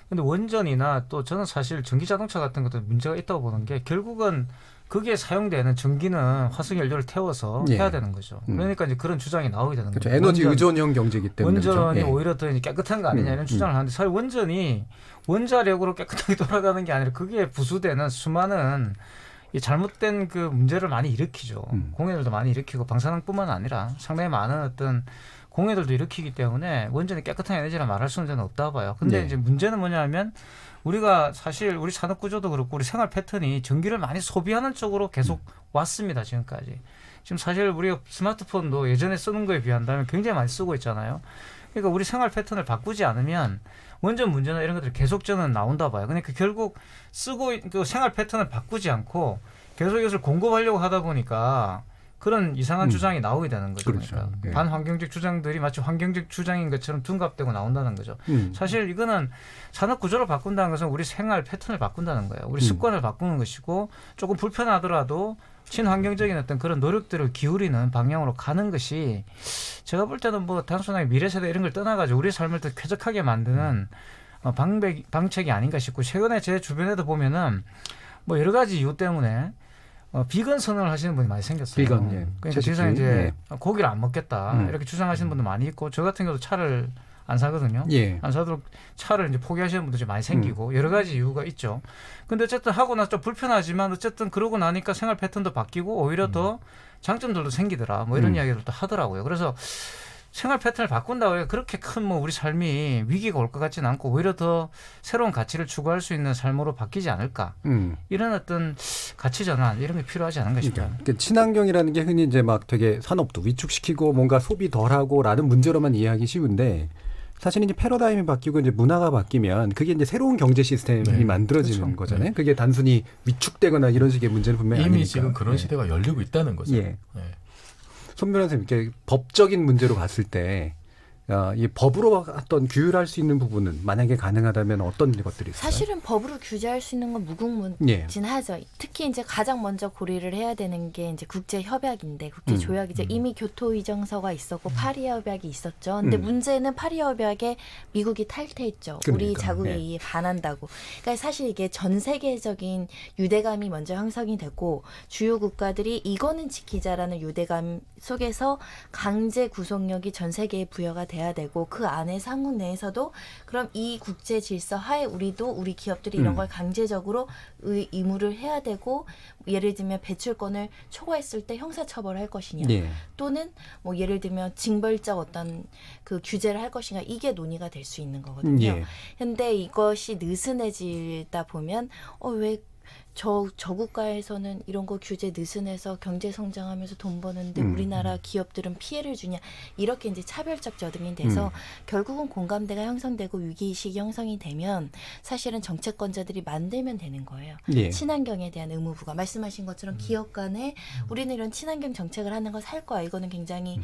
E: 근데 원전이나 또 저는 사실 전기 자동차 같은 것도 문제가 있다고 보는 게 결국은 거기에 사용되는 전기는 화석 연료를 태워서
C: 예.
E: 해야 되는 거죠. 그러니까 이제 그런 주장이 나오게 되는
C: 그렇죠.
E: 거죠.
C: 에너지 의존형 경제이기 때문에
E: 원전이
C: 그렇죠. 예.
E: 오히려 더 깨끗한 거 아니냐 이런 주장을 하는데 사실 원전이 원자력으로 깨끗하게 돌아가는 게 아니라 그게 부수되는 수많은 이 잘못된 그 문제를 많이 일으키죠. 공해들도 많이 일으키고 방사능뿐만 아니라 상당히 많은 어떤 공해들도 일으키기 때문에 원전이 깨끗한 에너지라 말할 수는 저는 없다 봐요. 근데
C: 네.
E: 이제 문제는 뭐냐면 우리가 사실 우리 산업 구조도 그렇고 우리 생활 패턴이 전기를 많이 소비하는 쪽으로 계속 왔습니다. 지금까지. 지금 사실 우리가 스마트폰도 예전에 쓰는 거에 비한다면 굉장히 많이 쓰고 있잖아요. 그러니까 우리 생활 패턴을 바꾸지 않으면 원전 문제나 이런 것들이 계속 저는 나온다 봐요. 그러니까 결국 쓰고 그 생활 패턴을 바꾸지 않고 계속 이것을 공급하려고 하다 보니까 그런 이상한 주장이 나오게 되는 거죠.
C: 그렇죠.
E: 그러니까
C: 예.
E: 반환경적 주장들이 마치 환경적 주장인 것처럼 둔갑되고 나온다는 거죠. 사실 이거는 산업 구조를 바꾼다는 것은 우리 생활 패턴을 바꾼다는 거예요. 우리 습관을 바꾸는 것이고 조금 불편하더라도 친환경적인 어떤 그런 노력들을 기울이는 방향으로 가는 것이 제가 볼 때는 뭐 단순하게 미래 세대 이런 걸 떠나가지고 우리 삶을 더 쾌적하게 만드는 방책이 아닌가 싶고 최근에 제 주변에도 보면은 뭐 여러 가지 이유 때문에 비건 선언을 하시는 분이 많이 생겼어요.
C: 비건, 예.
E: 그러니까 세상에 이제 고기를 안 먹겠다 이렇게 주장하시는 분도 많이 있고 저 같은 경우도 차를 안 사거든요.
C: 예.
E: 안 사도록 차를 이제 포기하시는 분들이 많이 생기고 여러 가지 이유가 있죠. 근데 어쨌든 하고 나서 좀 불편하지만 어쨌든 그러고 나니까 생활 패턴도 바뀌고 오히려 더 장점들도 생기더라. 뭐 이런 이야기들도 하더라고요. 그래서 생활 패턴을 바꾼다고 해서 그렇게 큰 뭐 우리 삶이 위기가 올 것 같지는 않고 오히려 더 새로운 가치를 추구할 수 있는 삶으로 바뀌지 않을까. 이런 어떤 가치 전환 이런 게 필요하지 않은가 싶어요.
C: 그러니까 친환경이라는 게 흔히 이제 막 되게 산업도 위축시키고 뭔가 소비 덜하고라는 문제로만 이해하기 쉬운데 사실 이제 패러다임이 바뀌고 이제 문화가 바뀌면 그게 이제 새로운 경제 시스템이 만들어지는
F: 그렇죠.
C: 거잖아요. 그게 단순히 위축되거나 이런 식의 문제는 분명히
F: 이미
C: 아니니까.
F: 지금 그런 시대가 열리고 있다는 거죠.
C: 예. 손 변호사님, 이렇게 법적인 문제로 봤을 때 이 법으로 어떤 규율할 수 있는 부분은 만약에 가능하다면 어떤 것들이 있을까요?
G: 사실은 법으로 규제할 수 있는 건 무궁무진하죠. 특히 이제 가장 먼저 고려를 해야 되는 게 이제 국제 협약인데 국제 조약이죠. 이미 교토 의정서가 있었고 파리 협약이 있었죠. 근데 문제는 파리 협약에 미국이 탈퇴했죠. 우리
C: 그러니까.
G: 자국에
C: 네.
G: 의해 반한다고. 그러니까 사실 이게 전 세계적인 유대감이 먼저 형성이 됐고 주요 국가들이 이거는 지키자라는 유대감 속에서 강제 구속력이 전 세계에 부여가 돼야 되고 그 안에 상국 내에서도 그럼 이 국제 질서 하에 우리도 우리 기업들이 이런 걸 강제적으로 의무를 해야 되고 예를 들면 배출권을 초과했을 때 형사처벌을 할 것이냐
C: 예.
G: 또는 뭐 예를 들면 징벌적 어떤 그 규제를 할 것인가 이게 논의가 될 수 있는 거거든요.
C: 예.
G: 근데 이것이 느슨해지다 보면 왜 저 국가에서는 이런 거 규제 느슨해서 경제 성장하면서 돈 버는데 우리나라 기업들은 피해를 주냐 이렇게 이제 차별적 저등이 돼서 결국은 공감대가 형성되고 위기의식이 형성이 되면 사실은 정책권자들이 만들면 되는 거예요.
C: 예.
G: 친환경에 대한 의무부가 말씀하신 것처럼 기업 간에 우리는 이런 친환경 정책을 하는 거 살 거야. 이거는 굉장히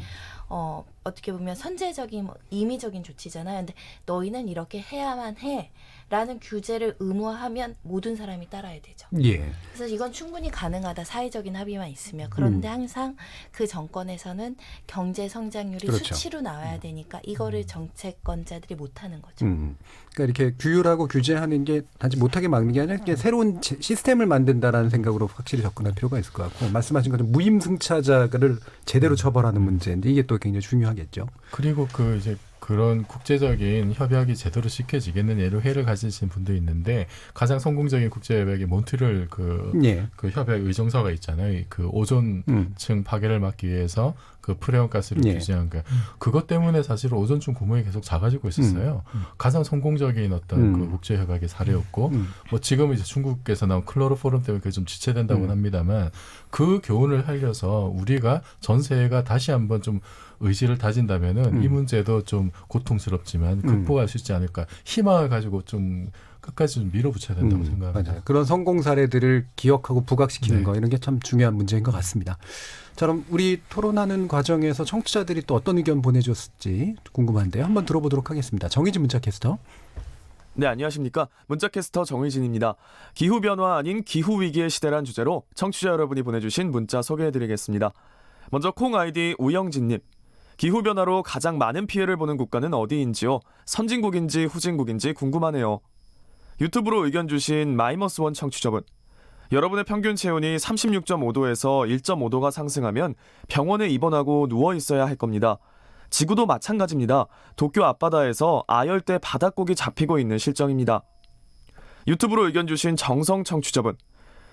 G: 어떻게 보면 선제적인 임의적인 조치잖아요. 근데 너희는 이렇게 해야만 해. 라는 규제를 의무화하면 모든 사람이 따라야 되죠.
C: 예.
G: 그래서 이건 충분히 가능하다. 사회적인 합의만 있으면. 그런데 항상 그 정권에서는 경제 성장률이
C: 그렇죠.
G: 수치로 나와야 되니까 이거를 정책권자들이 못하는 거죠.
C: 그러니까 이렇게 규율하고 규제하는 게 단지 못하게 막는 게 아니라 이렇게 새로운 시스템을 만든다라는 생각으로 확실히 접근할 필요가 있을 것 같고 말씀하신 것처럼 무임승차자를 제대로 처벌하는 문제인데 이게 또 굉장히 중요하겠죠.
F: 그리고 그 이제 그런 국제적인 협약이 제대로 지켜지겠느냐로 회의를 가지신 분도 있는데 가장 성공적인 국제협약이 몬트리올 그 협약 의정서가 있잖아요. 그 오존층 파괴를 막기 위해서 그 프레온 가스를 규제한 거. 그것 때문에 사실 오존층 구멍이 계속 작아지고 있었어요. 가장 성공적인 어떤 그 국제협약의 사례였고 뭐 지금은 이제 중국에서 나온 클로로포름 때문에 그게 좀 지체된다고는 합니다만 그 교훈을 살려서 우리가 전 세계가 다시 한번 좀 의지를 다진다면은 이 문제도 좀 고통스럽지만 극복할 수 있지 않을까. 희망을 가지고 좀 끝까지 좀 밀어붙여야 된다고 생각합니다.
C: 맞아요. 그런 성공 사례들을 기억하고 부각시키는 거 이런 게 참 중요한 문제인 것 같습니다. 자, 그럼 우리 토론하는 과정에서 청취자들이 또 어떤 의견 보내줬을지 궁금한데요. 한번 들어보도록 하겠습니다. 정의진 문자캐스터.
N: 네, 안녕하십니까. 문자캐스터 정의진입니다. 기후변화 아닌 기후위기의 시대란 주제로 청취자 여러분이 보내주신 문자 소개해드리겠습니다. 먼저 콩 아이디 우영진님. 기후변화로 가장 많은 피해를 보는 국가는 어디인지요? 선진국인지 후진국인지 궁금하네요. 유튜브로 의견 주신 마이머스원 청취자분. 여러분의 평균 체온이 36.5도에서 1.5도가 상승하면 병원에 입원하고 누워 있어야 할 겁니다. 지구도 마찬가지입니다. 도쿄 앞바다에서 아열대 바닷고기 잡히고 있는 실정입니다. 유튜브로 의견 주신 정성 청취자분.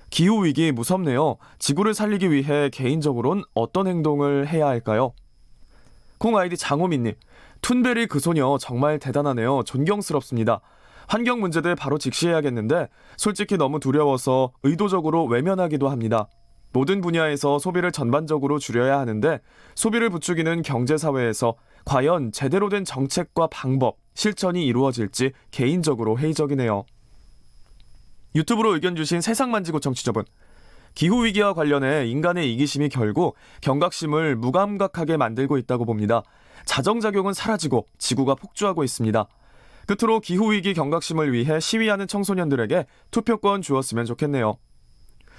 N: 기후위기 무섭네요. 지구를 살리기 위해 개인적으로는 어떤 행동을 해야 할까요? 콩 아이디 장호민님. 툰베리 그 소녀 정말 대단하네요. 존경스럽습니다. 환경 문제들 바로 직시해야겠는데 솔직히 너무 두려워서 의도적으로 외면하기도 합니다. 모든 분야에서 소비를 전반적으로 줄여야 하는데 소비를 부추기는 경제사회에서 과연 제대로 된 정책과 방법, 실천이 이루어질지 개인적으로 회의적이네요. 유튜브로 의견 주신 세상만지고 청취자분. 기후위기와 관련해 인간의 이기심이 결국 경각심을 무감각하게 만들고 있다고 봅니다. 자정작용은 사라지고 지구가 폭주하고 있습니다. 끝으로 기후위기 경각심을 위해 시위하는 청소년들에게 투표권 주었으면 좋겠네요.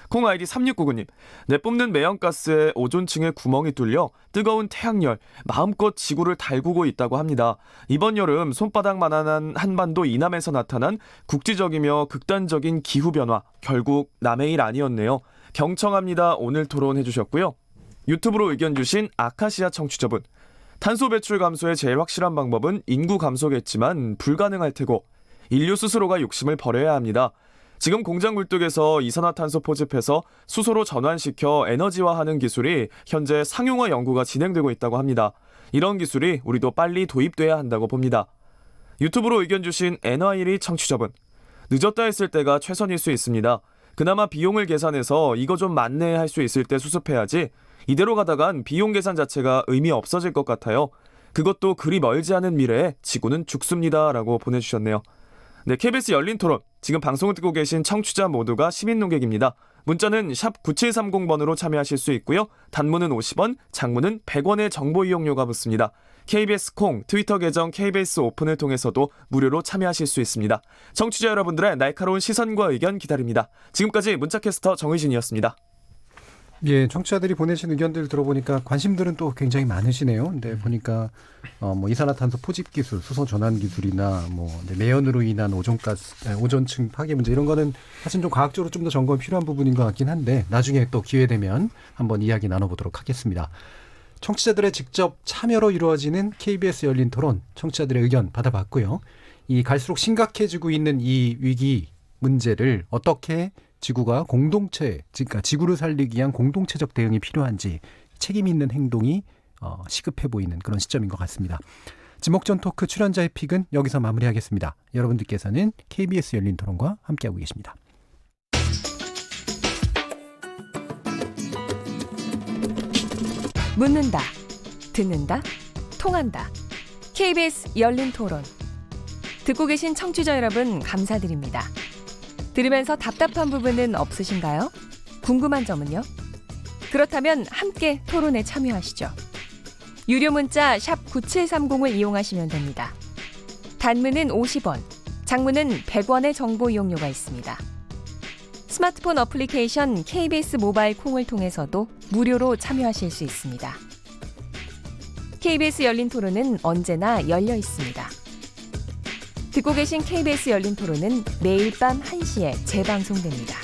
N: 콩 아이디 3699님. 내뿜는 매연가스에 오존층에 구멍이 뚫려 뜨거운 태양열, 마음껏 지구를 달구고 있다고 합니다. 이번 여름 손바닥만한 한반도 이남에서 나타난 국지적이며 극단적인 기후변화, 결국 남의 일 아니었네요. 경청합니다. 오늘 토론해 주셨고요. 유튜브로 의견 주신 아카시아 청취자분. 탄소 배출 감소의 제일 확실한 방법은 인구 감소겠지만 불가능할 테고 인류 스스로가 욕심을 버려야 합니다. 지금 공장 굴뚝에서 이산화탄소 포집해서 수소로 전환시켜 에너지화하는 기술이 현재 상용화 연구가 진행되고 있다고 합니다. 이런 기술이 우리도 빨리 도입돼야 한다고 봅니다. 유튜브로 의견 주신 NY1 청취자분. 늦었다 했을 때가 최선일 수 있습니다. 그나마 비용을 계산해서 이거 좀 맞네 할 수 있을 때 수습해야지 이대로 가다간 비용 계산 자체가 의미 없어질 것 같아요. 그것도 그리 멀지 않은 미래에 지구는 죽습니다. 라고 보내주셨네요. 네, KBS 열린 토론. 지금 방송을 듣고 계신 청취자 모두가 시민 논객입니다. 문자는 샵 9730번으로 참여하실 수 있고요. 단문은 50원, 장문은 100원의 정보 이용료가 붙습니다. KBS 콩, 트위터 계정 KBS 오픈을 통해서도 무료로 참여하실 수 있습니다. 청취자 여러분들의 날카로운 시선과 의견 기다립니다. 지금까지 문자캐스터 정의진이었습니다.
C: 예, 청취자들이 보내신 의견들 들어보니까 관심들은 또 굉장히 많으시네요. 근데 보니까 뭐 이산화탄소 포집 기술, 수소 전환 기술이나 뭐 매연으로 인한 오존층 파괴 문제 이런 거는 사실 좀 과학적으로 좀 더 점검이 필요한 부분인 것 같긴 한데 나중에 또 기회 되면 한번 이야기 나눠보도록 하겠습니다. 청취자들의 직접 참여로 이루어지는 KBS 열린 토론, 청취자들의 의견 받아봤고요. 이 갈수록 심각해지고 있는 이 위기 문제를 어떻게 지구가 공동체, 그러니까 지구를 살리기 위한 공동체적 대응이 필요한지 책임 있는 행동이 시급해 보이는 그런 시점인 것 같습니다. 지목전 토크 출연자의 픽은 여기서 마무리하겠습니다. 여러분들께서는 KBS 열린 토론과 함께하고 계십니다.
D: 묻는다, 듣는다, 통한다. KBS 열린 토론. 듣고 계신 청취자 여러분 감사드립니다. 들으면서 답답한 부분은 없으신가요? 궁금한 점은요? 그렇다면 함께 토론에 참여하시죠. 유료 문자 샵 9730을 이용하시면 됩니다. 단문은 50원, 장문은 100원의 정보 이용료가 있습니다. 스마트폰 어플리케이션 KBS 모바일 콩을 통해서도 무료로 참여하실 수 있습니다. KBS 열린 토론은 언제나 열려 있습니다. 듣고 계신 KBS 열린 토론은 매일 밤 1시에 재방송됩니다.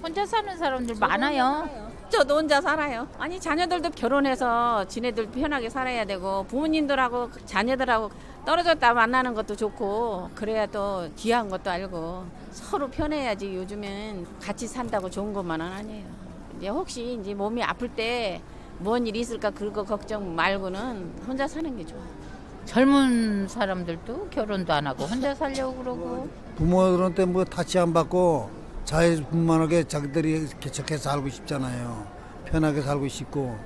O: 혼자 사는 사람들 많아요. 저도 혼자 살아요. 아니 자녀들도 결혼해서 지네들 편하게 살아야 되고 부모님들하고 자녀들하고 떨어졌다 만나는 것도 좋고 그래야 또 귀한 것도 알고 서로 편해야지. 요즘엔 같이 산다고 좋은 것만은 아니에요. 이제 혹시 이제 몸이 아플 때 뭔 일이 있을까 그거 걱정 말고는 혼자 사는 게 좋아요. 젊은 사람들도 결혼도 안 하고 혼자 살려고 그러고
P: 부모들한테 뭐 타치 안 받고 자유분만하게 자기들이 개척해 살고 싶잖아요. 편하게 살고 싶고.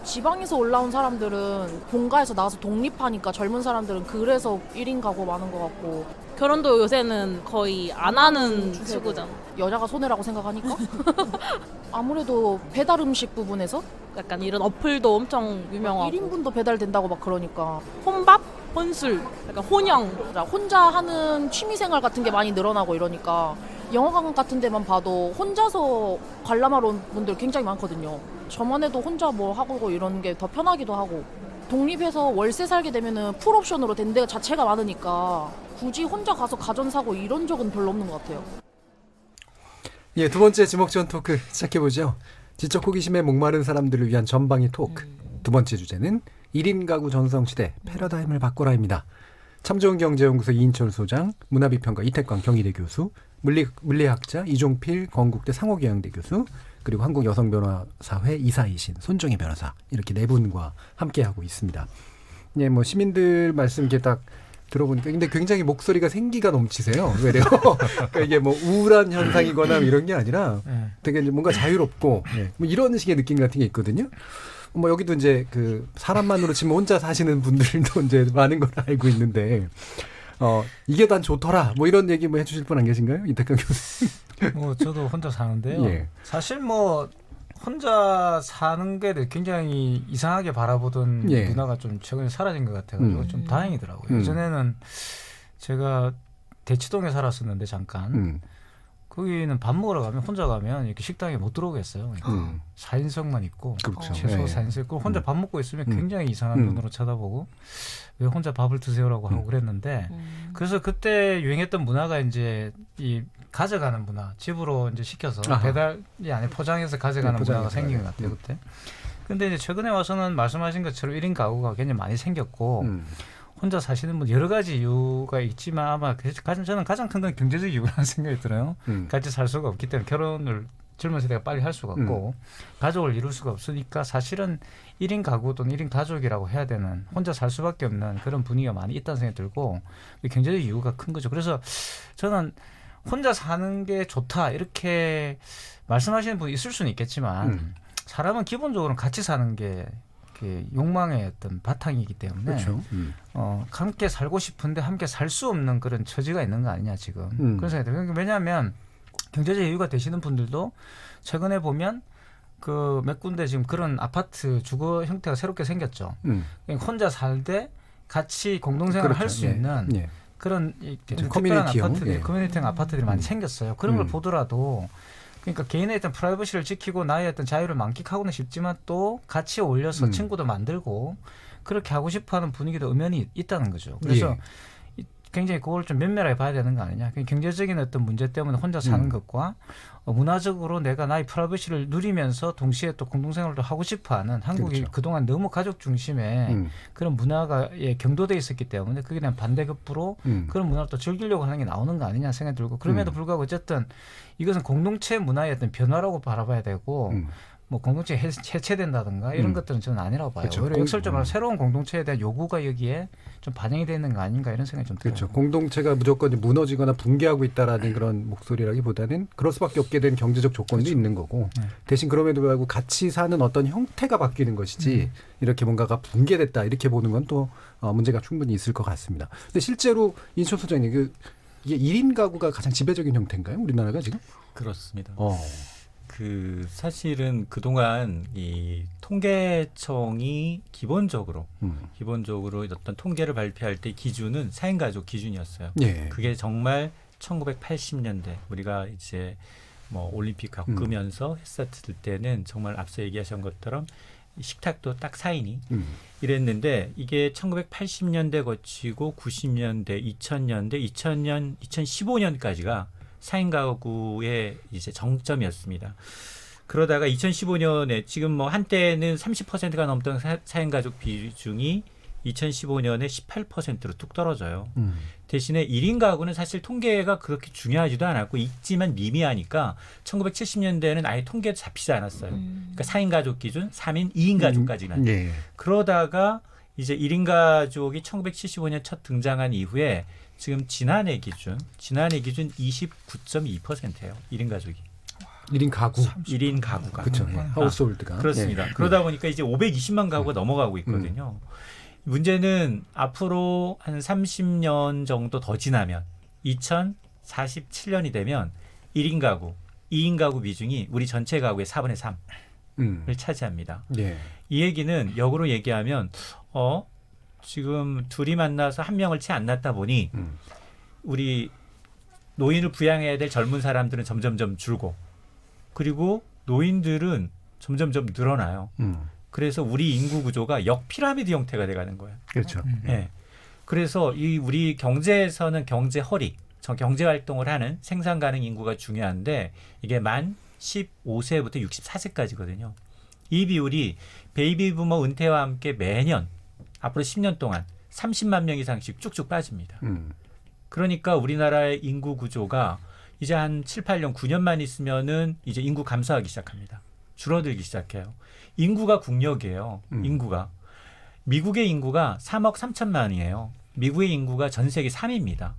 Q: 지방에서 올라온 사람들은 본가에서 나와서 독립하니까 젊은 사람들은 그래서 1인 가구 많은 것 같고
R: 결혼도 요새는 거의 안 하는 추구잖아.
Q: 여자가 손해라고 생각하니까 아무래도 배달 음식 부분에서
R: 약간 이런 어플도 엄청 유명하고
Q: 1인분도 배달된다고 막 그러니까
R: 혼밥? 혼술? 약간 혼영?
Q: 혼자 하는 취미생활 같은 게 많이 늘어나고 이러니까 영화관 같은 데만 봐도 혼자서 관람하러 온 분들 굉장히 많거든요. 저만 해도 혼자 뭐 하고 이런 게 더 편하기도 하고 독립해서 월세 살게 되면은 풀옵션으로 된 데 자체가 많으니까 굳이 혼자 가서 가전 사고 이런 적은 별로 없는 것 같아요.
C: 예, 두 번째 지목전 토크 시작해보죠. 지적 호기심에 목마른 사람들을 위한 전방위 토크. 두 번째 주제는 1인 가구 전성시대 패러다임을 바꿔라입니다. 참좋은 경제연구소 이인철 소장, 문화비평가 이태광 경희대 교수, 물리학자 이종필 건국대 상호경영대 교수, 그리고 한국여성변호사회 이사이신 손정희 변호사, 이렇게 네 분과 함께하고 있습니다. 예, 뭐 시민들 말씀 이렇게 딱 들어보니까 근데 굉장히 목소리가 생기가 넘치세요. 왜래요? 그러니까 이게 뭐 우울한 현상이거나 이런 게 아니라 되게 뭔가 자유롭고 뭐 이런 식의 느낌 같은 게 있거든요. 뭐 여기도 이제 그 사람만으로 치면 혼자 사시는 분들도 이제 많은 걸 알고 있는데 이게 난 좋더라. 뭐 이런 얘기 뭐 해주실 분 안 계신가요, 이태광 교수님?
E: 뭐 저도 혼자 사는데요.
C: 예.
E: 사실 뭐 혼자 사는 게 굉장히 이상하게 바라보던
C: 예.
E: 문화가 좀 최근에 사라진 것 같아가지고 좀 다행이더라고요. 예전에는 제가 대치동에 살았었는데 잠깐 거기는 밥 먹으러 가면 혼자 가면 이렇게 식당에 못 들어오겠어요. 그러니까 4인석만 있고
C: 그렇죠.
E: 최소
C: 예.
E: 4인석 있고 혼자 밥 먹고 있으면 굉장히 이상한 눈으로 쳐다보고 왜 혼자 밥을 드세요라고 하고 그랬는데 그래서 그때 유행했던 문화가 이제 이 가져가는 문화, 집으로 이제 시켜서 배달이 아니라 포장해서 가져가는 문화가 생긴 것 같아요 그때. 근데 이제 최근에 와서는 말씀하신 것처럼 1인 가구가 굉장히 많이 생겼고 혼자 사시는 분 여러 가지 이유가 있지만 아마 저는 가장 큰 건 경제적 이유라는 생각이 들어요. 같이 살 수가 없기 때문에 결혼을 젊은 세대가 빨리 할 수가 없고 가족을 이룰 수가 없으니까 사실은 1인 가구 또는 1인 가족이라고 해야 되는 혼자 살 수밖에 없는 그런 분위기가 많이 있다는 생각이 들고 경제적 이유가 큰 거죠. 그래서 저는 혼자 사는 게 좋다 이렇게 말씀하시는 분이 있을 수는 있겠지만 사람은 기본적으로 같이 사는 게 욕망의 어떤 바탕이기 때문에
C: 그렇죠.
E: 함께 살고 싶은데 함께 살 수 없는 그런 처지가 있는 거 아니냐 지금 그런 생각이 들어요. 왜냐하면 경제적 여유가 되시는 분들도 최근에 보면 그 몇 군데 지금 그런 아파트 주거 형태가 새롭게 생겼죠. 혼자 살되 같이 공동생활을
C: 그렇죠.
E: 할 수 있는 그런
C: 커뮤니티형
E: 아파트들, 커뮤니티형 아파트들이 많이 생겼어요. 그런 걸 보더라도 그러니까 개인의 어떤 프라이버시를 지키고 나의 어떤 자유를 만끽하고는 싶지만 또 같이 어울려서 친구도 만들고 그렇게 하고 싶어하는 분위기도 엄연히 있다는 거죠. 그래서 굉장히 그걸 좀 면밀하게 봐야 되는 거 아니냐. 경제적인 어떤 문제 때문에 혼자 사는 것과 문화적으로 내가 나의 프라이버시를 누리면서 동시에 또 공동생활도 하고 싶어하는 한국이
C: 그렇죠.
E: 그동안 너무 가족 중심의 그런 문화가 경도돼 있었기 때문에 그에 대한 반대급부로 그런 문화를 또 즐기려고 하는 게 나오는 거 아니냐 생각이 들고 그럼에도 불구하고 어쨌든 이것은 공동체 문화의 어떤 변화라고 바라봐야 되고 뭐 공동체 해체된다든가 이런 것들은 저는 아니라고 봐요.
C: 그렇죠.
E: 오히려 역설적으로 새로운 공동체에 대한 요구가 여기에 좀 반영이 되는 거 아닌가 이런 생각이 좀 들어요.
C: 그렇죠. 공동체가 무조건 무너지거나 붕괴하고 있다라는 그런 목소리라기보다는 그럴 수밖에 없게 된 경제적 조건도 있는 거고 대신 그럼에도 불구하고 같이 사는 어떤 형태가 바뀌는 것이지 이렇게 뭔가가 붕괴됐다 이렇게 보는 건 또 문제가 충분히 있을 것 같습니다. 근데 실제로 인천 소장님 이게 1인 가구가 가장 지배적인 형태인가요? 우리나라가 지금?
M: 그렇습니다. 그 사실은 그동안 이 통계청이 기본적으로 어떤 통계를 발표할 때 기준은 4인 가족 기준이었어요.
C: 예.
M: 그게 정말 1980년대 우리가 이제 뭐 올림픽 겪으면서 했었을 때는 정말 앞서 얘기하신 것처럼 식탁도 딱 4인이 이랬는데 이게 1980년대 거치고 90년대, 2000년대, 2000년, 2015년까지가 4인 가구의 이제 정점이었습니다. 그러다가 2015년에 지금 뭐 한때는 30%가 넘던 4인 가족 비중이 2015년에 18%로 뚝 떨어져요. 대신에 1인 가구는 사실 통계가 그렇게 중요하지도 않았고 있지만 미미하니까 1970년대에는 아예 통계도 잡히지 않았어요. 그러니까 4인 가족 기준, 3인, 2인 가족까지만.
C: 예.
M: 그러다가 이제 1인 가족이 1975년 첫 등장한 이후에 지금 지난해 기준 29.2%예요. 1인 가족이.
C: 1인 가구.
M: 1인 가구가.
C: 그렇죠. 하우스홀드가.
M: 그렇습니다.
C: 예.
M: 그러다 보니까 이제 520만 가구가 넘어가고 있거든요. 문제는 앞으로 한 30년 정도 더 지나면 2047년이 되면 1인 가구, 2인 가구 비중이 우리 전체 가구의 4분의 3을 차지합니다.
C: 예.
M: 이 얘기는 역으로 얘기하면 지금 둘이 만나서 한 명을 채 안 낳다 보니 우리 노인을 부양해야 될 젊은 사람들은 점점점 줄고 그리고 노인들은 점점점 늘어나요. 그래서 우리 인구 구조가 역피라미드 형태가 돼가는 거예요.
C: 그렇죠.
M: 네. 그래서 이 우리 경제에서는 경제 허리, 경제 활동을 하는 생산 가능 인구가 중요한데 이게 만 15세부터 64세까지거든요. 이 비율이 베이비 부머 은퇴와 함께 매년 앞으로 10년 동안 30만 명 이상씩 쭉쭉 빠집니다. 그러니까 우리나라의 인구 구조가 이제 한 7, 8년, 9년만 있으면은 이제 인구 감소하기 시작합니다. 줄어들기 시작해요. 인구가 국력이에요. 인구가. 미국의 인구가 3억 3천만이에요. 미국의 인구가 전 세계 3위입니다.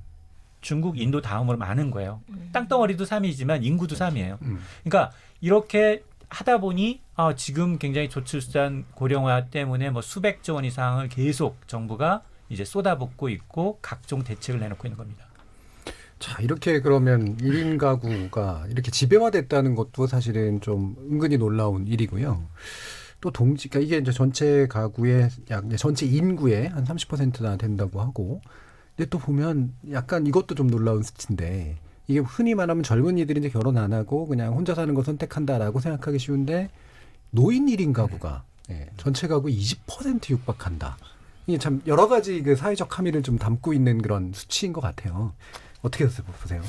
M: 중국, 인도 다음으로 많은 거예요. 땅덩어리도 3위지만 인구도 3위예요. 그러니까 이렇게 하다 보니 지금 굉장히 저출산 고령화 때문에 뭐 수백조 원 이상을 계속 정부가 이제 쏟아붓고 있고 각종 대책을 내놓고 있는 겁니다.
C: 자, 이렇게 그러면 1인 가구가 이렇게 지배화됐다는 것도 사실은 좀 은근히 놀라운 일이고요. 또 그러니까 이게 이제 전체 가구의 전체 인구의 한 30%나 된다고 하고, 근데 또 보면 약간 이것도 좀 놀라운 수치인데, 이게 흔히 말하면 젊은이들이 이제 결혼 안 하고 그냥 혼자 사는 걸 선택한다라고 생각하기 쉬운데, 노인 1인 가구가 전체 가구 20% 육박한다. 이게 참 여러 가지 그 사회적 함의를 좀 담고 있는 그런 수치인 것 같아요. 어떻게 보세요?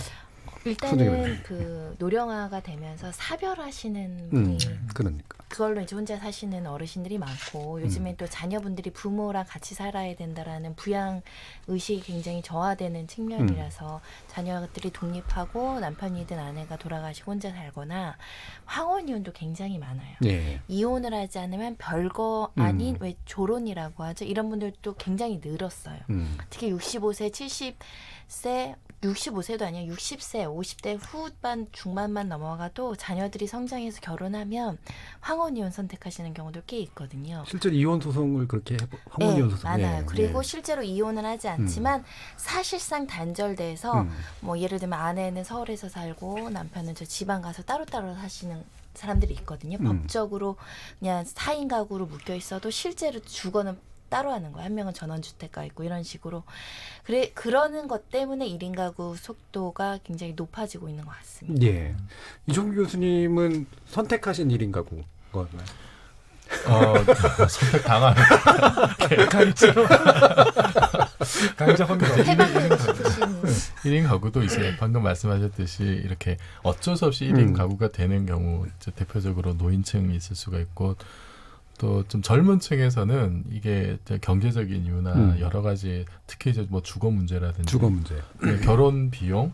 G: 일단은 그 노령화가 되면서 사별하시는 분이
C: 그러니까.
G: 그걸로 이제 혼자 사시는 어르신들이 많고 요즘엔 또 자녀분들이 부모랑 같이 살아야 된다라는 부양 의식이 굉장히 저하되는 측면이라서 자녀들이 독립하고 남편이든 아내가 돌아가시고 혼자 살거나 황혼 이혼도 굉장히 많아요.
C: 예.
G: 이혼을 하지 않으면 별거 아닌 왜 조론이라고 하죠. 이런 분들도 굉장히 늘었어요. 특히 65세, 70세 65세도 아니에요. 60세, 50대 후반, 중반만 넘어가도 자녀들이 성장해서 결혼하면 황혼이혼 선택하시는 경우도 꽤 있거든요.
C: 실제로 이혼 소송을 그렇게 황혼이혼 소송
G: 많아요. 그리고 실제로 이혼을 하지 않지만 사실상 단절돼서 뭐 예를 들면 아내는 서울에서 살고 남편은 저 지방 가서 따로따로 사시는 사람들이 있거든요. 법적으로 그냥 4인 가구로 묶여 있어도 실제로 주거는 따로 하는 거예요. 한 명은 전원주택가 있고 이런 식으로. 그러는 것 때문에 1인 가구 속도가 굉장히 높아지고 있는 것 같습니다.
C: 예. 이종규 교수님은 선택하신 1인 가구 거였나요?
F: 선택 당한.
E: 강자 혼자
F: 1인 가구도 이제 방금 말씀하셨듯이 이렇게 어쩔 수 없이 1인 가구가 되는 경우 이제 대표적으로 노인층이 있을 수가 있고 또 좀 젊은 층에서는 이게 이제 경제적인 이유나 여러 가지 특히 이제 뭐 주거 문제라든지
C: 주거 문제,
F: 결혼 비용,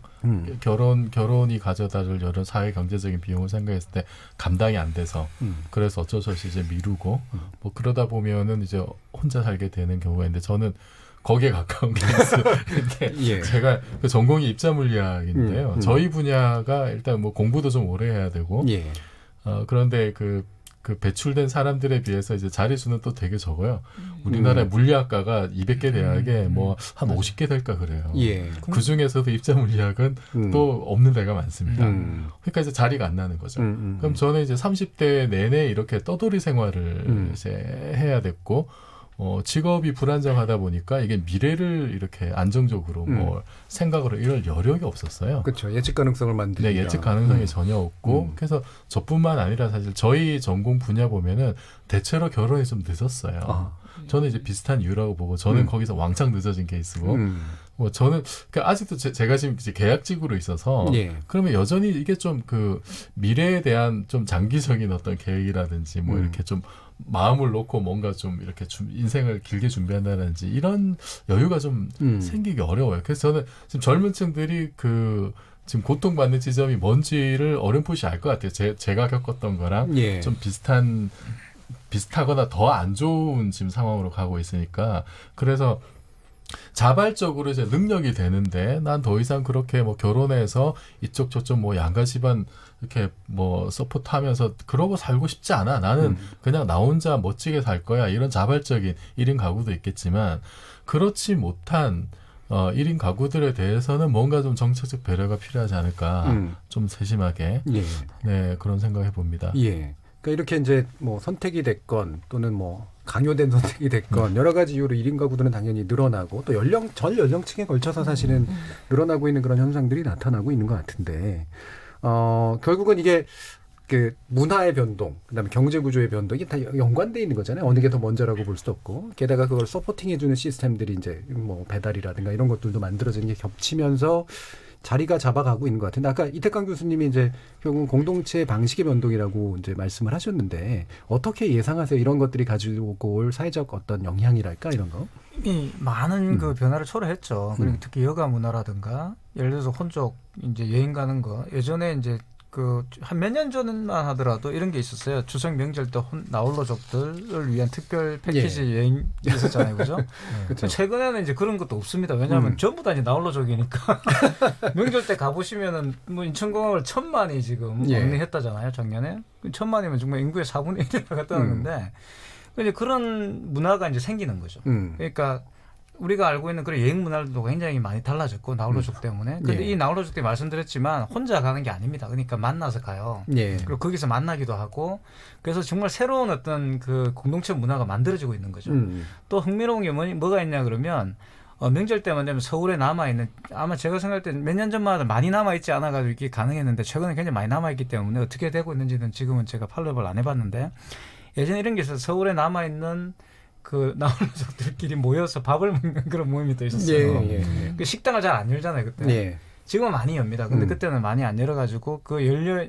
F: 결혼이 가져다줄 여러 사회 경제적인 비용을 생각했을 때 감당이 안 돼서 그래서 어쩔 수 없이 이제 미루고 뭐 그러다 보면은 이제 혼자 살게 되는 경우가 있는데 저는 거기에 가까운 케이스인데
C: 예.
F: 제가 그 전공이 입자물리학인데요. 저희 분야가 일단 뭐 공부도 좀 오래 해야 되고
C: 예.
F: 그런데 그 배출된 사람들에 비해서 이제 자리수는 또 되게 적어요. 우리나라의 물리학과가 200개 대학에 뭐 한 50개 될까 그래요.
C: 예.
F: 그 중에서도 입자물리학은 또 없는 데가 많습니다. 그러니까 이제 자리가 안 나는 거죠. 그럼 저는 이제 30대 내내 이렇게 떠돌이 생활을 이제 해야 됐고 직업이 불안정하다 보니까 이게 미래를 이렇게 안정적으로 뭐 생각으로 이럴 여력이 없었어요.
C: 그렇죠. 예측 가능성을 만드니까.
F: 네, 예측 가능성이 전혀 없고 그래서 저뿐만 아니라 사실 저희 전공 분야 보면은 대체로 결혼이 좀 늦었어요. 저는 이제 비슷한 이유라고 보고 저는 거기서 왕창 늦어진 케이스고 뭐 저는 그러니까 아직도 제가 지금 이제 계약직으로 있어서
C: 예.
F: 그러면 여전히 이게 좀 그 미래에 대한 좀 장기적인 어떤 계획이라든지 뭐 이렇게 좀 마음을 놓고 뭔가 좀 이렇게 인생을 길게 준비한다든지 이런 여유가 좀 생기기 어려워요. 그래서 저는 지금 젊은 층들이 지금 고통받는 지점이 뭔지를 어렴풋이 알 것 같아요. 제가 겪었던 거랑
C: 예.
F: 좀 비슷하거나 더 안 좋은 지금 상황으로 가고 있으니까 그래서 자발적으로 이제 능력이 되는데 난 더 이상 그렇게 뭐 결혼해서 이쪽 저쪽 뭐 양가 집안 이렇게 뭐 서포트하면서 그러고 살고 싶지 않아. 나는 그냥 나 혼자 멋지게 살 거야. 이런 자발적인 1인 가구도 있겠지만 그렇지 못한 1인 가구들에 대해서는 뭔가 좀 정책적 배려가 필요하지 않을까. 좀 세심하게
C: 예.
F: 네, 그런 생각해 봅니다.
C: 예. 그러니까 이렇게 이제 뭐 선택이 됐건 또는 뭐 강요된 선택이 됐건 여러 가지 이유로 1인 가구들은 당연히 늘어나고 또 전 연령층에 걸쳐서 사실은 늘어나고 있는 그런 현상들이 나타나고 있는 것 같은데 결국은 이게 그 문화의 변동, 그다음에 경제 구조의 변동 이게 다 연관돼 있는 거잖아요. 어느 게 더 먼저라고 볼 수도 없고 게다가 그걸 서포팅해주는 시스템들이 이제 뭐 배달이라든가 이런 것들도 만들어지는 게 겹치면서 자리가 잡아가고 있는 것 같은데 아까 이태강 교수님이 이제 결국은 공동체 방식의 변동이라고 이제 말씀을 하셨는데 어떻게 예상하세요? 이런 것들이 가지고 올 사회적 어떤 영향이랄까 이런 거?
E: 이미 많은 그 변화를 초래했죠. 그리고 특히 여가 문화라든가 예를 들어서 혼족 이제 여행 가는 거 예전에 이제 그 한 몇 년 전만 하더라도 이런 게 있었어요. 추석 명절 때 나홀로족들을 위한 특별 패키지
C: 예.
E: 여행 있었잖아요, 그죠?
C: 그렇죠.
E: 최근에는 이제 그런 것도 없습니다. 왜냐하면 전부 다 이제 나홀로족이니까 명절 때 가보시면은 뭐 인천공항을 1,000만이 지금
C: 예.
E: 왕래했다잖아요, 작년에. 1,000만이면 정말 인구의 4분의 1이나 갔다는 건데 이제 그런 문화가 이제 생기는 거죠. 그러니까. 우리가 알고 있는 그런 여행 문화도 굉장히 많이 달라졌고 나홀로족 때문에. 근데
C: 예.
E: 이 나홀로족 때 말씀드렸지만 혼자 가는 게 아닙니다. 그러니까 만나서 가요.
C: 예.
E: 그리고 거기서 만나기도 하고 그래서 정말 새로운 어떤 그 공동체 문화가 만들어지고 있는 거죠. 또 흥미로운 게 뭐가 있냐 그러면 명절 때만 되면 서울에 남아있는 아마 제가 생각할 때 몇 년 전만 해도 많이 남아있지 않아가지고 이게 가능했는데 최근에 굉장히 많이 남아있기 때문에 어떻게 되고 있는지는 지금은 제가 팔로우를 안 해봤는데 예전에 이런 게 있어서 서울에 남아있는 그 나홀로족들끼리 모여서 밥을 먹는 그런 모임이 또 있었어요.
C: 예, 예.
E: 그 식당을 잘 안 열잖아요 그때.
C: 예.
E: 지금은 많이 엽니다. 근데 그때는 많이 안 열어가지고 그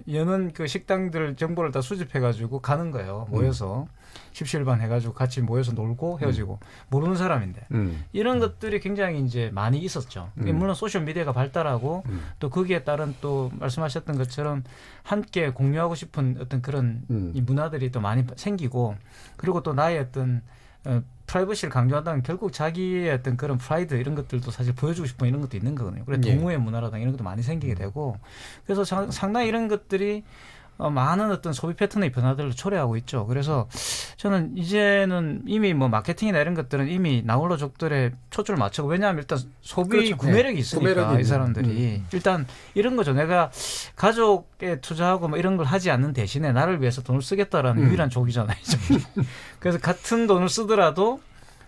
E: 여는 그 식당들 정보를 다 수집해가지고 가는 거예요. 모여서 십시일반 해가지고 같이 모여서 놀고 헤어지고 모르는 사람인데 이런 것들이 굉장히 이제 많이 있었죠. 물론 소셜 미디어가 발달하고 또 거기에 따른 또 말씀하셨던 것처럼 함께 공유하고 싶은 어떤 그런 이 문화들이 또 많이 생기고 그리고 또 나의 어떤 프라이버시를 강조한다면 결국 자기의 어떤 그런 프라이드 이런 것들도 사실 보여주고 싶은 이런 것도 있는 거거든요. 그래서 동호회 문화라든가 이런 것도 많이 생기게 되고 그래서 상당히 이런 것들이 많은 어떤 소비 패턴의 변화들을 초래하고 있죠. 그래서 저는 이제는 이미 뭐 마케팅이나 이런 것들은 이미 나홀로족들의 초점을 맞추고 왜냐하면 일단 소비
C: 그렇죠.
E: 구매력이 있으니까
C: 구매력이
E: 이 사람들이 일단 이런 거죠. 내가 가족에 투자하고 뭐 이런 걸 하지 않는 대신에 나를 위해서 돈을 쓰겠다라는 유일한 족이잖아요. 그래서 같은 돈을 쓰더라도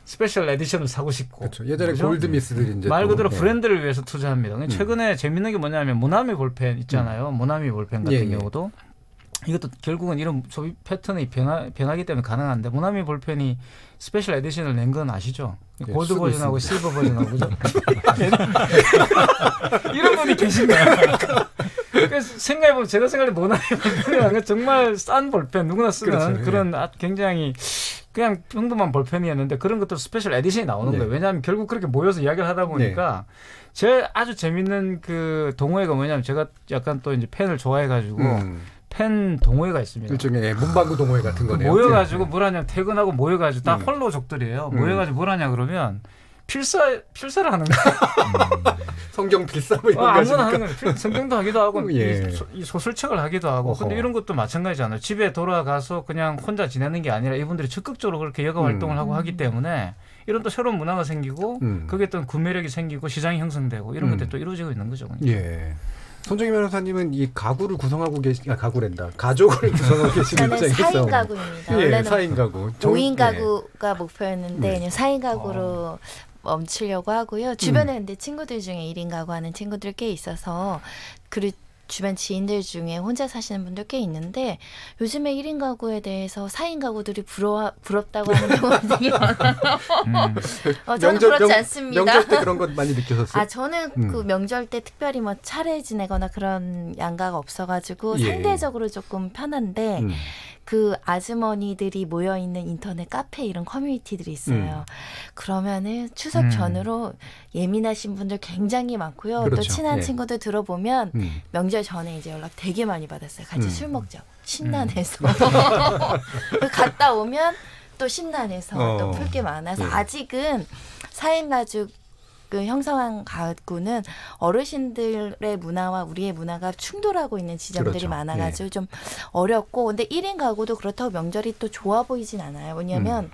E: 스페셜 에디션을 사고 싶고.
C: 그렇죠. 예전에
E: 그렇죠?
C: 골드미스들이 이제
E: 말 그대로
C: 또,
E: 브랜드를 위해서 투자합니다. 최근에 재밌는 게 뭐냐면 모나미 볼펜 있잖아요. 모나미 볼펜 같은
C: 예, 예.
E: 경우도 이것도 결국은 이런 소비 패턴이 변하기 때문에 가능한데 모나미 볼펜이 스페셜 에디션을 낸 건 아시죠?
C: 네,
E: 골드
C: 쓰고
E: 버전하고
C: 있습니다.
E: 실버 버전하고 그죠? 이런 분이 계신가요? 그래서 생각해보면 제가 생각해 모나미 볼펜이 정말 싼 볼펜 누구나 쓰는
C: 그렇죠,
E: 그런 굉장히 그냥 평범한 볼펜이었는데 그런 것도 스페셜 에디션이 나오는
C: 네.
E: 거예요. 왜냐하면 결국 그렇게 모여서 이야기를 하다 보니까 제일 아주 재밌는 그 동호회가 뭐냐면 제가 약간 또 이제 펜을 좋아해가지고 펜 동호회가 있습니다.
C: 일종의 문방구 동호회 같은 거네요.
E: 모여가지고 뭘 하냐 퇴근하고 모여가지고 다 홀로족들이에요.
C: 음.
E: 모여가지고 뭘 하냐 그러면 필사를 하는 거예요.
C: 성경 필사 뭐 이런 거
E: 아무나
C: 하십니까?
E: 하는 거예요. 성경도 하기도 하고
C: 예.
E: 이 소설책을 하기도 하고.
C: 어허.
E: 근데 이런 것도 마찬가지잖아요. 집에 돌아가서 그냥 혼자 지내는 게 아니라 이분들이 적극적으로 그렇게 여가 활동을 하고 하기 때문에 이런 또 새로운 문화가 생기고 그게 또 구매력이 생기고 시장이 형성되고 이런 것들이 또 이루어지고 있는 거죠.
C: 예. 손정희 변호사님은 이 가구를 구성하고 가구랜다. 가족을 구성하고 계신
G: 저는
C: 입장에서
G: 4인 가구입니다.
C: 예,
G: 원래는
C: 4인 가구.
G: 5인
C: 예.
G: 가구가 목표였는데
C: 네.
G: 그냥 4인 가구로 멈추려고 하고요. 주변에 근데 친구들 중에 1인 가구 하는 친구들 꽤 있어서 그리고 주변 지인들 중에 혼자 사시는 분들 꽤 있는데 요즘에 1인 가구에 대해서 4인 가구들이 부럽다고 하는 경우가 되게 많아요. 저는 그렇지 않습니다.
C: 명절 때 그런 것 많이 느끼셨어요?
G: 아 저는 그 명절 때 특별히 뭐 차례 지내거나 그런 양가가 없어가지고
C: 예.
G: 상대적으로 조금 편한데 그 아주머니들이 모여있는 인터넷 카페 이런 커뮤니티들이 있어요. 그러면은 추석 전으로 예민하신 분들 굉장히 많고요.
C: 그렇죠.
G: 또 친한
C: 예.
G: 친구들 들어보면 명절 전에 이제 연락 되게 많이 받았어요. 같이 술 먹자. 신난해서. 갔다 오면 또 신난해서 또 풀 게 많아서
C: 예.
G: 아직은 4인 가족 그 형성한 가구는 어르신들의 문화와 우리의 문화가 충돌하고 있는 지점들이
C: 그렇죠.
G: 많아가지고 좀 어렵고 근데 1인 가구도 그렇다고 명절이 또 좋아 보이진 않아요. 왜냐하면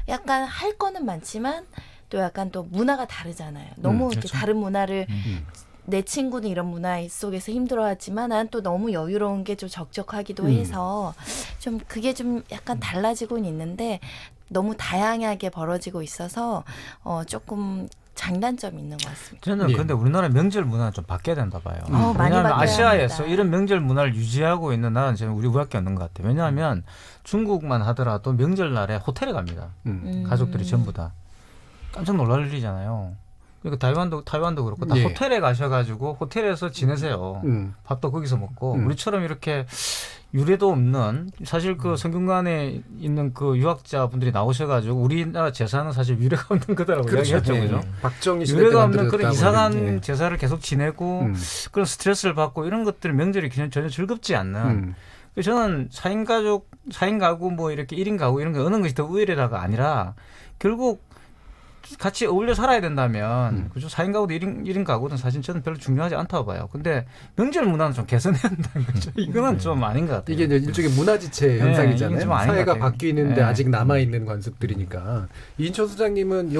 G: 약간 할 거는 많지만 또 약간 또 문화가 다르잖아요. 너무 이렇게
C: 그렇죠.
G: 다른 문화를 내 친구는 이런 문화 속에서 힘들어하지만 난 또 너무 여유로운 게 좀 적적하기도 해서 좀 그게 좀 약간 달라지고는 있는데 너무 다양하게 벌어지고 있어서 조금 장단점이 있는 것 같습니다.
E: 저는 근데 우리나라 명절 문화는 좀 바뀌어야 된다 봐요.
G: 많이
E: 왜냐하면
G: 바뀌어야
E: 아시아에서
G: 합니다.
E: 이런 명절 문화를 유지하고 있는 나라는 저는 우리밖에 없는 것 같아요. 왜냐하면 중국만 하더라도 명절날에 호텔에 갑니다. 가족들이 전부 다. 깜짝 놀랄 일이잖아요. 그러니까 타이완도 그렇고 다
C: 예.
E: 호텔에 가셔가지고 호텔에서 지내세요. 밥도 거기서 먹고 우리처럼 이렇게 유례도 없는 사실 그 성균관에 있는 그 유학자분들이 나오셔가지고 우리나라 제사는 사실 유례가 없는 거다라고
C: 그렇죠.
E: 이야기했죠,
C: 예.
E: 그죠?
C: 박정희 시대 때
E: 유례가 없는 그런
C: 만들었다고
E: 이상한
C: 하는,
E: 제사를 계속 지내고 그런 스트레스를 받고 이런 것들이 명절이 전혀 즐겁지 않는. 그래서 저는 4인 가구 뭐 이렇게 1인 가구 이런 거 어느 것이 더 우열이라가 아니라 결국 같이 어울려 살아야 된다면 그죠? 4인 가구도 1인 가구든 사실 저는 별로 중요하지 않다고 봐요. 근데 명절 문화는 좀 개선해야 한다는 거죠. 이거는 좀 아닌 것 같아요.
C: 이게 이제 일종의 문화지체
E: 네,
C: 현상이잖아요.
E: 이게 좀 아닌 것
C: 사회가
E: 같아요.
C: 바뀌는데
E: 네.
C: 아직 남아있는 관습들이니까. 이인철 소장님은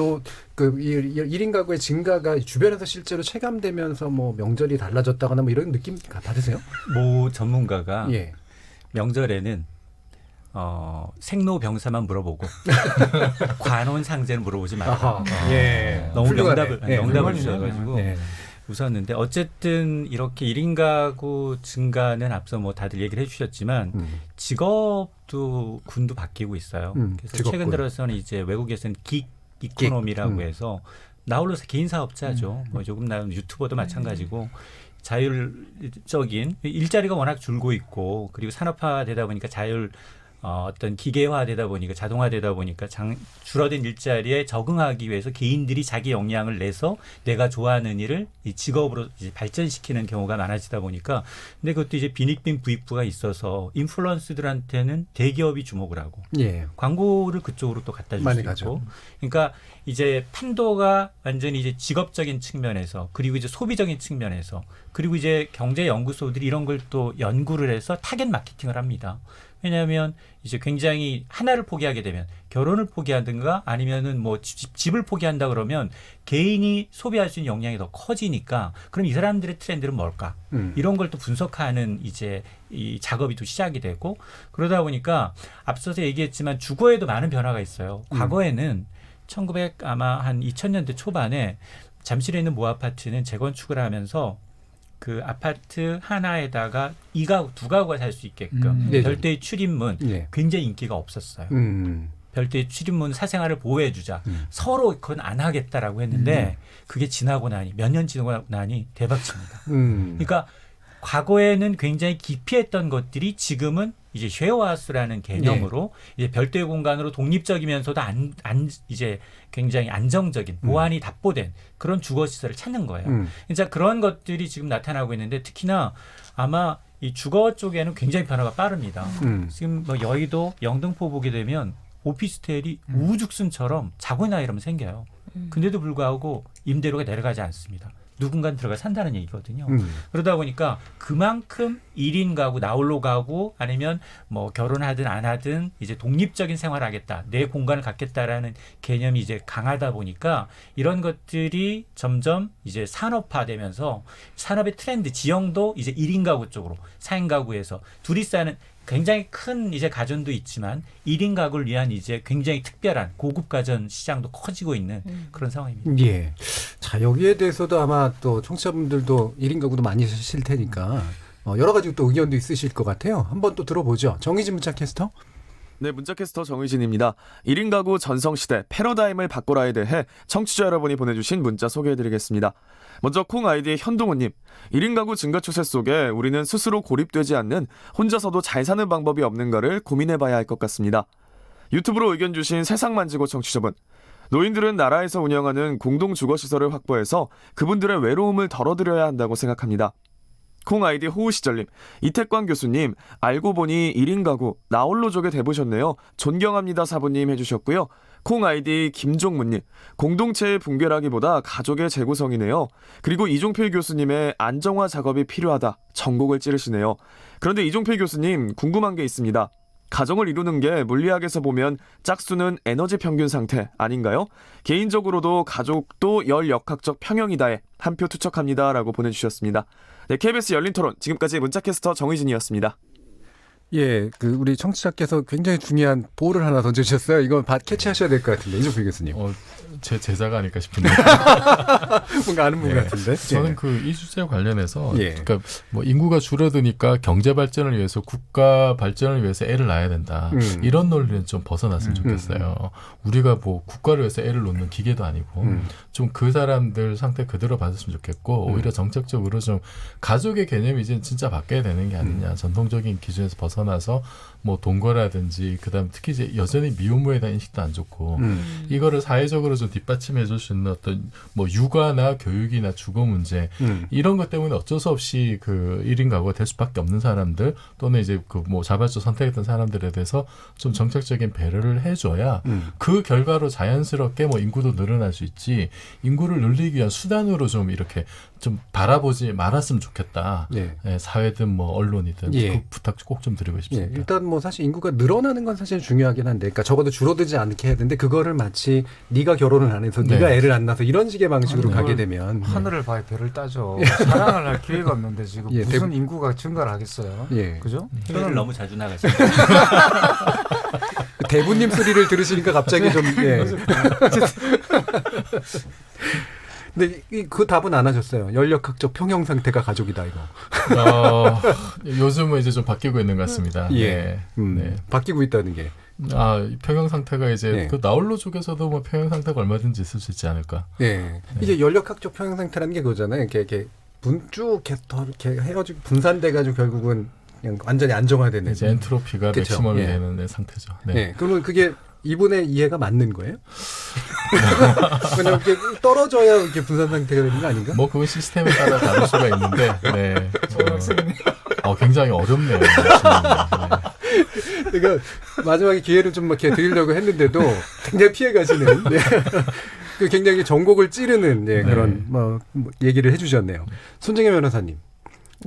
C: 그 1인 가구의 증가가 주변에서 실제로 체감되면서 뭐 명절이 달라졌다거나 뭐 이런 느낌 받으세요?
S: 모 전문가가
C: 예.
S: 명절에는 생로병사만 물어보고 관혼상제는 물어보지 말아라.
C: 예.
S: 너무
C: 훌륭하네.
S: 명답을
C: 예,
S: 주셔가지고
C: 예.
S: 웃었는데 어쨌든 이렇게 1인 가구 증가는 앞서 뭐 다들 얘기를 해주셨지만 직업도 군도 바뀌고 있어요. 그래서
C: 직업군.
S: 최근 들어서는 이제 외국에서는 긱 이코노미라고 해서 나홀로서 개인 사업자죠. 뭐 조금 나온 유튜버도 마찬가지고 자율적인 일자리가 워낙 줄고 있고 그리고 산업화되다 보니까 어떤 기계화되다 보니까 자동화되다 보니까 줄어든 일자리에 적응하기 위해서 개인들이 자기 역량을 내서 내가 좋아하는 일을 이 직업으로 이제 발전시키는 경우가 많아지다 보니까 근데 그것도 이제 빈익빈 부익부가 있어서 인플루언서들한테는 대기업이 주목을 하고
C: 예.
S: 광고를 그쪽으로 또 갖다 줄
C: 많이
S: 수
C: 가죠.
S: 있고 그러니까 이제 판도가 완전히 이제 직업적인 측면에서 그리고 이제 소비적인 측면에서 그리고 이제 경제 연구소들이 이런 걸 또 연구를 해서 타겟 마케팅을 합니다. 왜냐하면 이제 굉장히 하나를 포기하게 되면 결혼을 포기하든가 아니면은 뭐 집을 포기한다 그러면 개인이 소비할 수 있는 역량이 더 커지니까 그럼 이 사람들의 트렌드는 뭘까? 이런 걸 또 분석하는 이제 이 작업이 또 시작이 되고 그러다 보니까 앞서서 얘기했지만 주거에도 많은 변화가 있어요. 과거에는 아마 한 2000년대 초반에 잠실에 있는 모 아파트는 재건축을 하면서 그 아파트 하나에다가 2가구, 2가구가 살 수 있게끔 별도의 출입문 굉장히 인기가 없었어요. 별도의 출입문 사생활을 보호해주자. 서로 그건 안 하겠다라고 했는데 그게 지나고 나니 몇 년 지나고 나니 대박칩니다. 그러니까 과거에는 굉장히 기피했던 것들이 지금은 이제 쉐어하우스라는 개념으로 이제 별도의 공간으로 독립적이면서도 이제 굉장히 안정적인 보안이 답보된 그런 주거 시설을 찾는 거예요. 진짜 그런 것들이 지금 나타나고 있는데 특히나 아마 이 주거 쪽에는 굉장히 변화가 빠릅니다. 지금 뭐 여의도, 영등포 보게 되면 오피스텔이 우후죽순처럼 자고 있나 이러면 생겨요. 근데도 불구하고 임대료가 내려가지 않습니다. 누군가는 들어가 산다는 얘기거든요. 그러다 보니까 그만큼 1인 가구, 나홀로 가구 아니면 뭐 결혼하든 안 하든 이제 독립적인 생활을 하겠다. 내 공간을 갖겠다라는 개념이 이제 강하다 보니까 이런 것들이 점점 이제 산업화되면서 산업의 트렌드, 지형도 이제 1인 가구 쪽으로 4인 가구에서 둘이 사는 굉장히 큰 이제 가전도 있지만 1인 가구를 위한 이제 굉장히 특별한 고급 가전 시장도 커지고 있는 그런 상황입니다.
C: 예. 자, 여기에 대해서도 아마 또 청취자분들도 1인 가구도 많이 쓰실 테니까 여러 가지 또 의견도 있으실 것 같아요. 한번 또 들어보죠. 정의진 문자캐스터.
N: 네, 문자캐스터 정의진입니다. 1인 가구 전성시대 패러다임을 바꿔라에 대해 청취자 여러분이 보내주신 문자 소개해드리겠습니다. 먼저 콩 아이디 현동우님. 1인 가구 증가 추세 속에 우리는 스스로 고립되지 않는 혼자서도 잘 사는 방법이 없는가를 고민해봐야 할 것 같습니다. 유튜브로 의견 주신 세상만지고 청취자분. 노인들은 나라에서 운영하는 공동주거시설을 확보해서 그분들의 외로움을 덜어드려야 한다고 생각합니다. 콩 아이디 호우시절님, 이태광 교수님, 알고 보니 1인 가구 나홀로족에 대보셨네요. 존경합니다 사부님 해주셨고요. 콩 아이디 김종문님, 공동체의 붕괴라기보다 가족의 재구성이네요. 그리고 이종필 교수님의 안정화 작업이 필요하다. 전곡을 찌르시네요. 그런데 이종필 교수님 궁금한 게 있습니다. 가정을 이루는 게 물리학에서 보면 짝수는 에너지 평균 상태 아닌가요? 개인적으로도 가족도 열역학적 평형이다에 한 표 투척합니다 라고 보내주셨습니다. 네, KBS 열린 토론 지금까지 문자캐스터 정의진이었습니다.
C: 예, 그 우리 청취자께서 굉장히 중요한 볼을 하나 던져주셨어요. 이건 캐치하셔야 될 것 같은데 이종필 교수님.
F: 제 제자가 아닐까 싶은데.
C: 뭔가 아는 분 같은데.
F: 저는 그 이 주제 관련해서 그러니까 뭐 인구가 줄어드니까 경제 발전을 위해서 국가 발전을 위해서 애를 낳아야 된다. 이런 논리는 좀 벗어났으면 좋겠어요. 우리가 뭐 국가를 위해서 애를 놓는 기계도 아니고 좀 그 사람들 상태 그대로 받았으면 좋겠고 오히려 정책적으로 좀 가족의 개념이 이제 진짜 바뀌어야 되는 게 아니냐. 전통적인 기준에서 벗어나서 뭐 동거라든지 그다음 특히 이제 여전히 미혼모에 대한 인식도 안 좋고 이거를 사회적으로 좀 뒷받침해 줄 수 있는 어떤 뭐 육아나 교육이나 주거 문제 이런 것 때문에 어쩔 수 없이 그 1인 가구가 될 수밖에 없는 사람들 또는 이제 그 뭐 자발적 선택했던 사람들에 대해서 좀 정책적인 배려를 해줘야 그 결과로 자연스럽게 뭐 인구도 늘어날 수 있지 인구를 늘리기 위한 수단으로 좀 이렇게 좀 바라보지 말았으면 좋겠다. 사회든 뭐 언론이든 그 부탁 꼭 좀 드리고 싶습니다.
C: 일단 뭐 사실 인구가 늘어나는 건 사실 중요하긴 한데, 그러니까 적어도 줄어들지 않게 해야 되는데 그거를 마치 네가 결혼을 안 해서 네가 애를 안 낳아서 이런 식의 방식으로 가게 되면
E: 하늘을 봐야 별을 따져. 사랑을 할 기회가 없는데 지금 무슨 인구가 증가를 하겠어요. 그죠?
S: 해외를 너무 자주 나가시죠.
C: 대부님 소리를 들으시니까 갑자기 좀 근데 그 답은 안 하셨어요. 연력학적 평형 상태가 가족이다 이거.
F: 요즘은 이제 좀 바뀌고 있는 것 같습니다.
C: 바뀌고 있다는 게.
F: 평형 상태가 이제 그 나홀로 쪽에서도 뭐 평형 상태가 얼마든지 있을 수 있지 않을까.
C: 이게 연력학적 평형 상태라는 게 그거잖아요. 이렇게 쭉 이렇게 헤어지고 분산돼가지고 결국은 그냥 완전히 안정화되는.
F: 이제 엔트로피가 맥시멈이 되는 상태죠.
C: 그러면 그게 이분의 이해가 맞는 거예요? 그냥 이렇게 떨어져야 이렇게 분산 상태가 되는 거 아닌가?
F: 뭐 그건 시스템에 따라 다를 수가 있는데, 굉장히 어렵네요.
C: 그러니까 마지막에 기회를 좀 이렇게 드리려고 했는데도 굉장히 피해 가시는. 굉장히 전곡을 찌르는 그런 얘기를 해주셨네요. 손정혜 변호사님,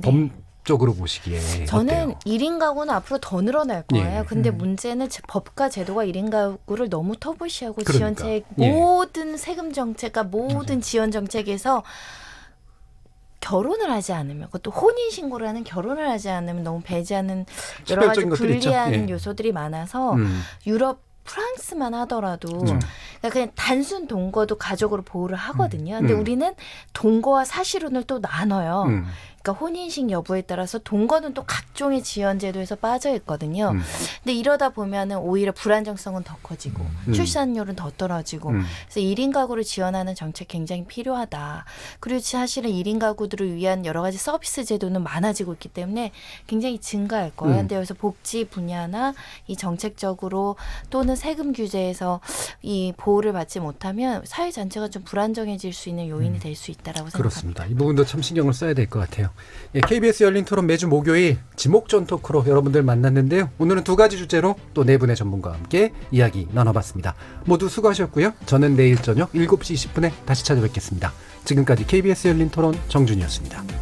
C: 법적으로 보시기에
G: 저는
C: 어때요?
G: 1인 가구는 앞으로 더 늘어날 거예요. 근데 문제는 법과 제도가 1인 가구를 너무 터부시하고 지원책 모든 세금 정책과 모든 지원 정책에서 결혼을 하지 않으면 그것도 혼인 신고를 하는 결혼을 하지 않으면 너무 배제하는 여러 가지 불리한 요소들이 많아서 유럽 프랑스만 하더라도 그러니까 그냥 단순 동거도 가족으로 보호를 하거든요. 근데 우리는 동거와 사실혼을 또 나눠요. 그러니까 혼인식 여부에 따라서 동거는 또 각종의 지원 제도에서 빠져 있거든요. 근데 이러다 보면은 오히려 불안정성은 더 커지고 출산율은 더 떨어지고 그래서 1인 가구를 지원하는 정책 굉장히 필요하다. 그리고 사실은 1인 가구들을 위한 여러 가지 서비스 제도는 많아지고 있기 때문에 굉장히 증가할 거예요. 근데 여기서 복지 분야나 이 정책적으로 또는 세금 규제에서 이 보호를 받지 못하면 사회 전체가 좀 불안정해질 수 있는 요인이 될 수 있다라고 생각합니다.
C: 그렇습니다. 이 부분도 참 신경을 써야 될 것 같아요. 예, KBS 열린 토론 매주 목요일 지목전 토크로 여러분들 만났는데요. 오늘은 두 가지 주제로 또 네 분의 전문가와 함께 이야기 나눠봤습니다. 모두 수고하셨고요. 저는 내일 저녁 7시 20분에 다시 찾아뵙겠습니다. 지금까지 KBS 열린 토론 정준이었습니다.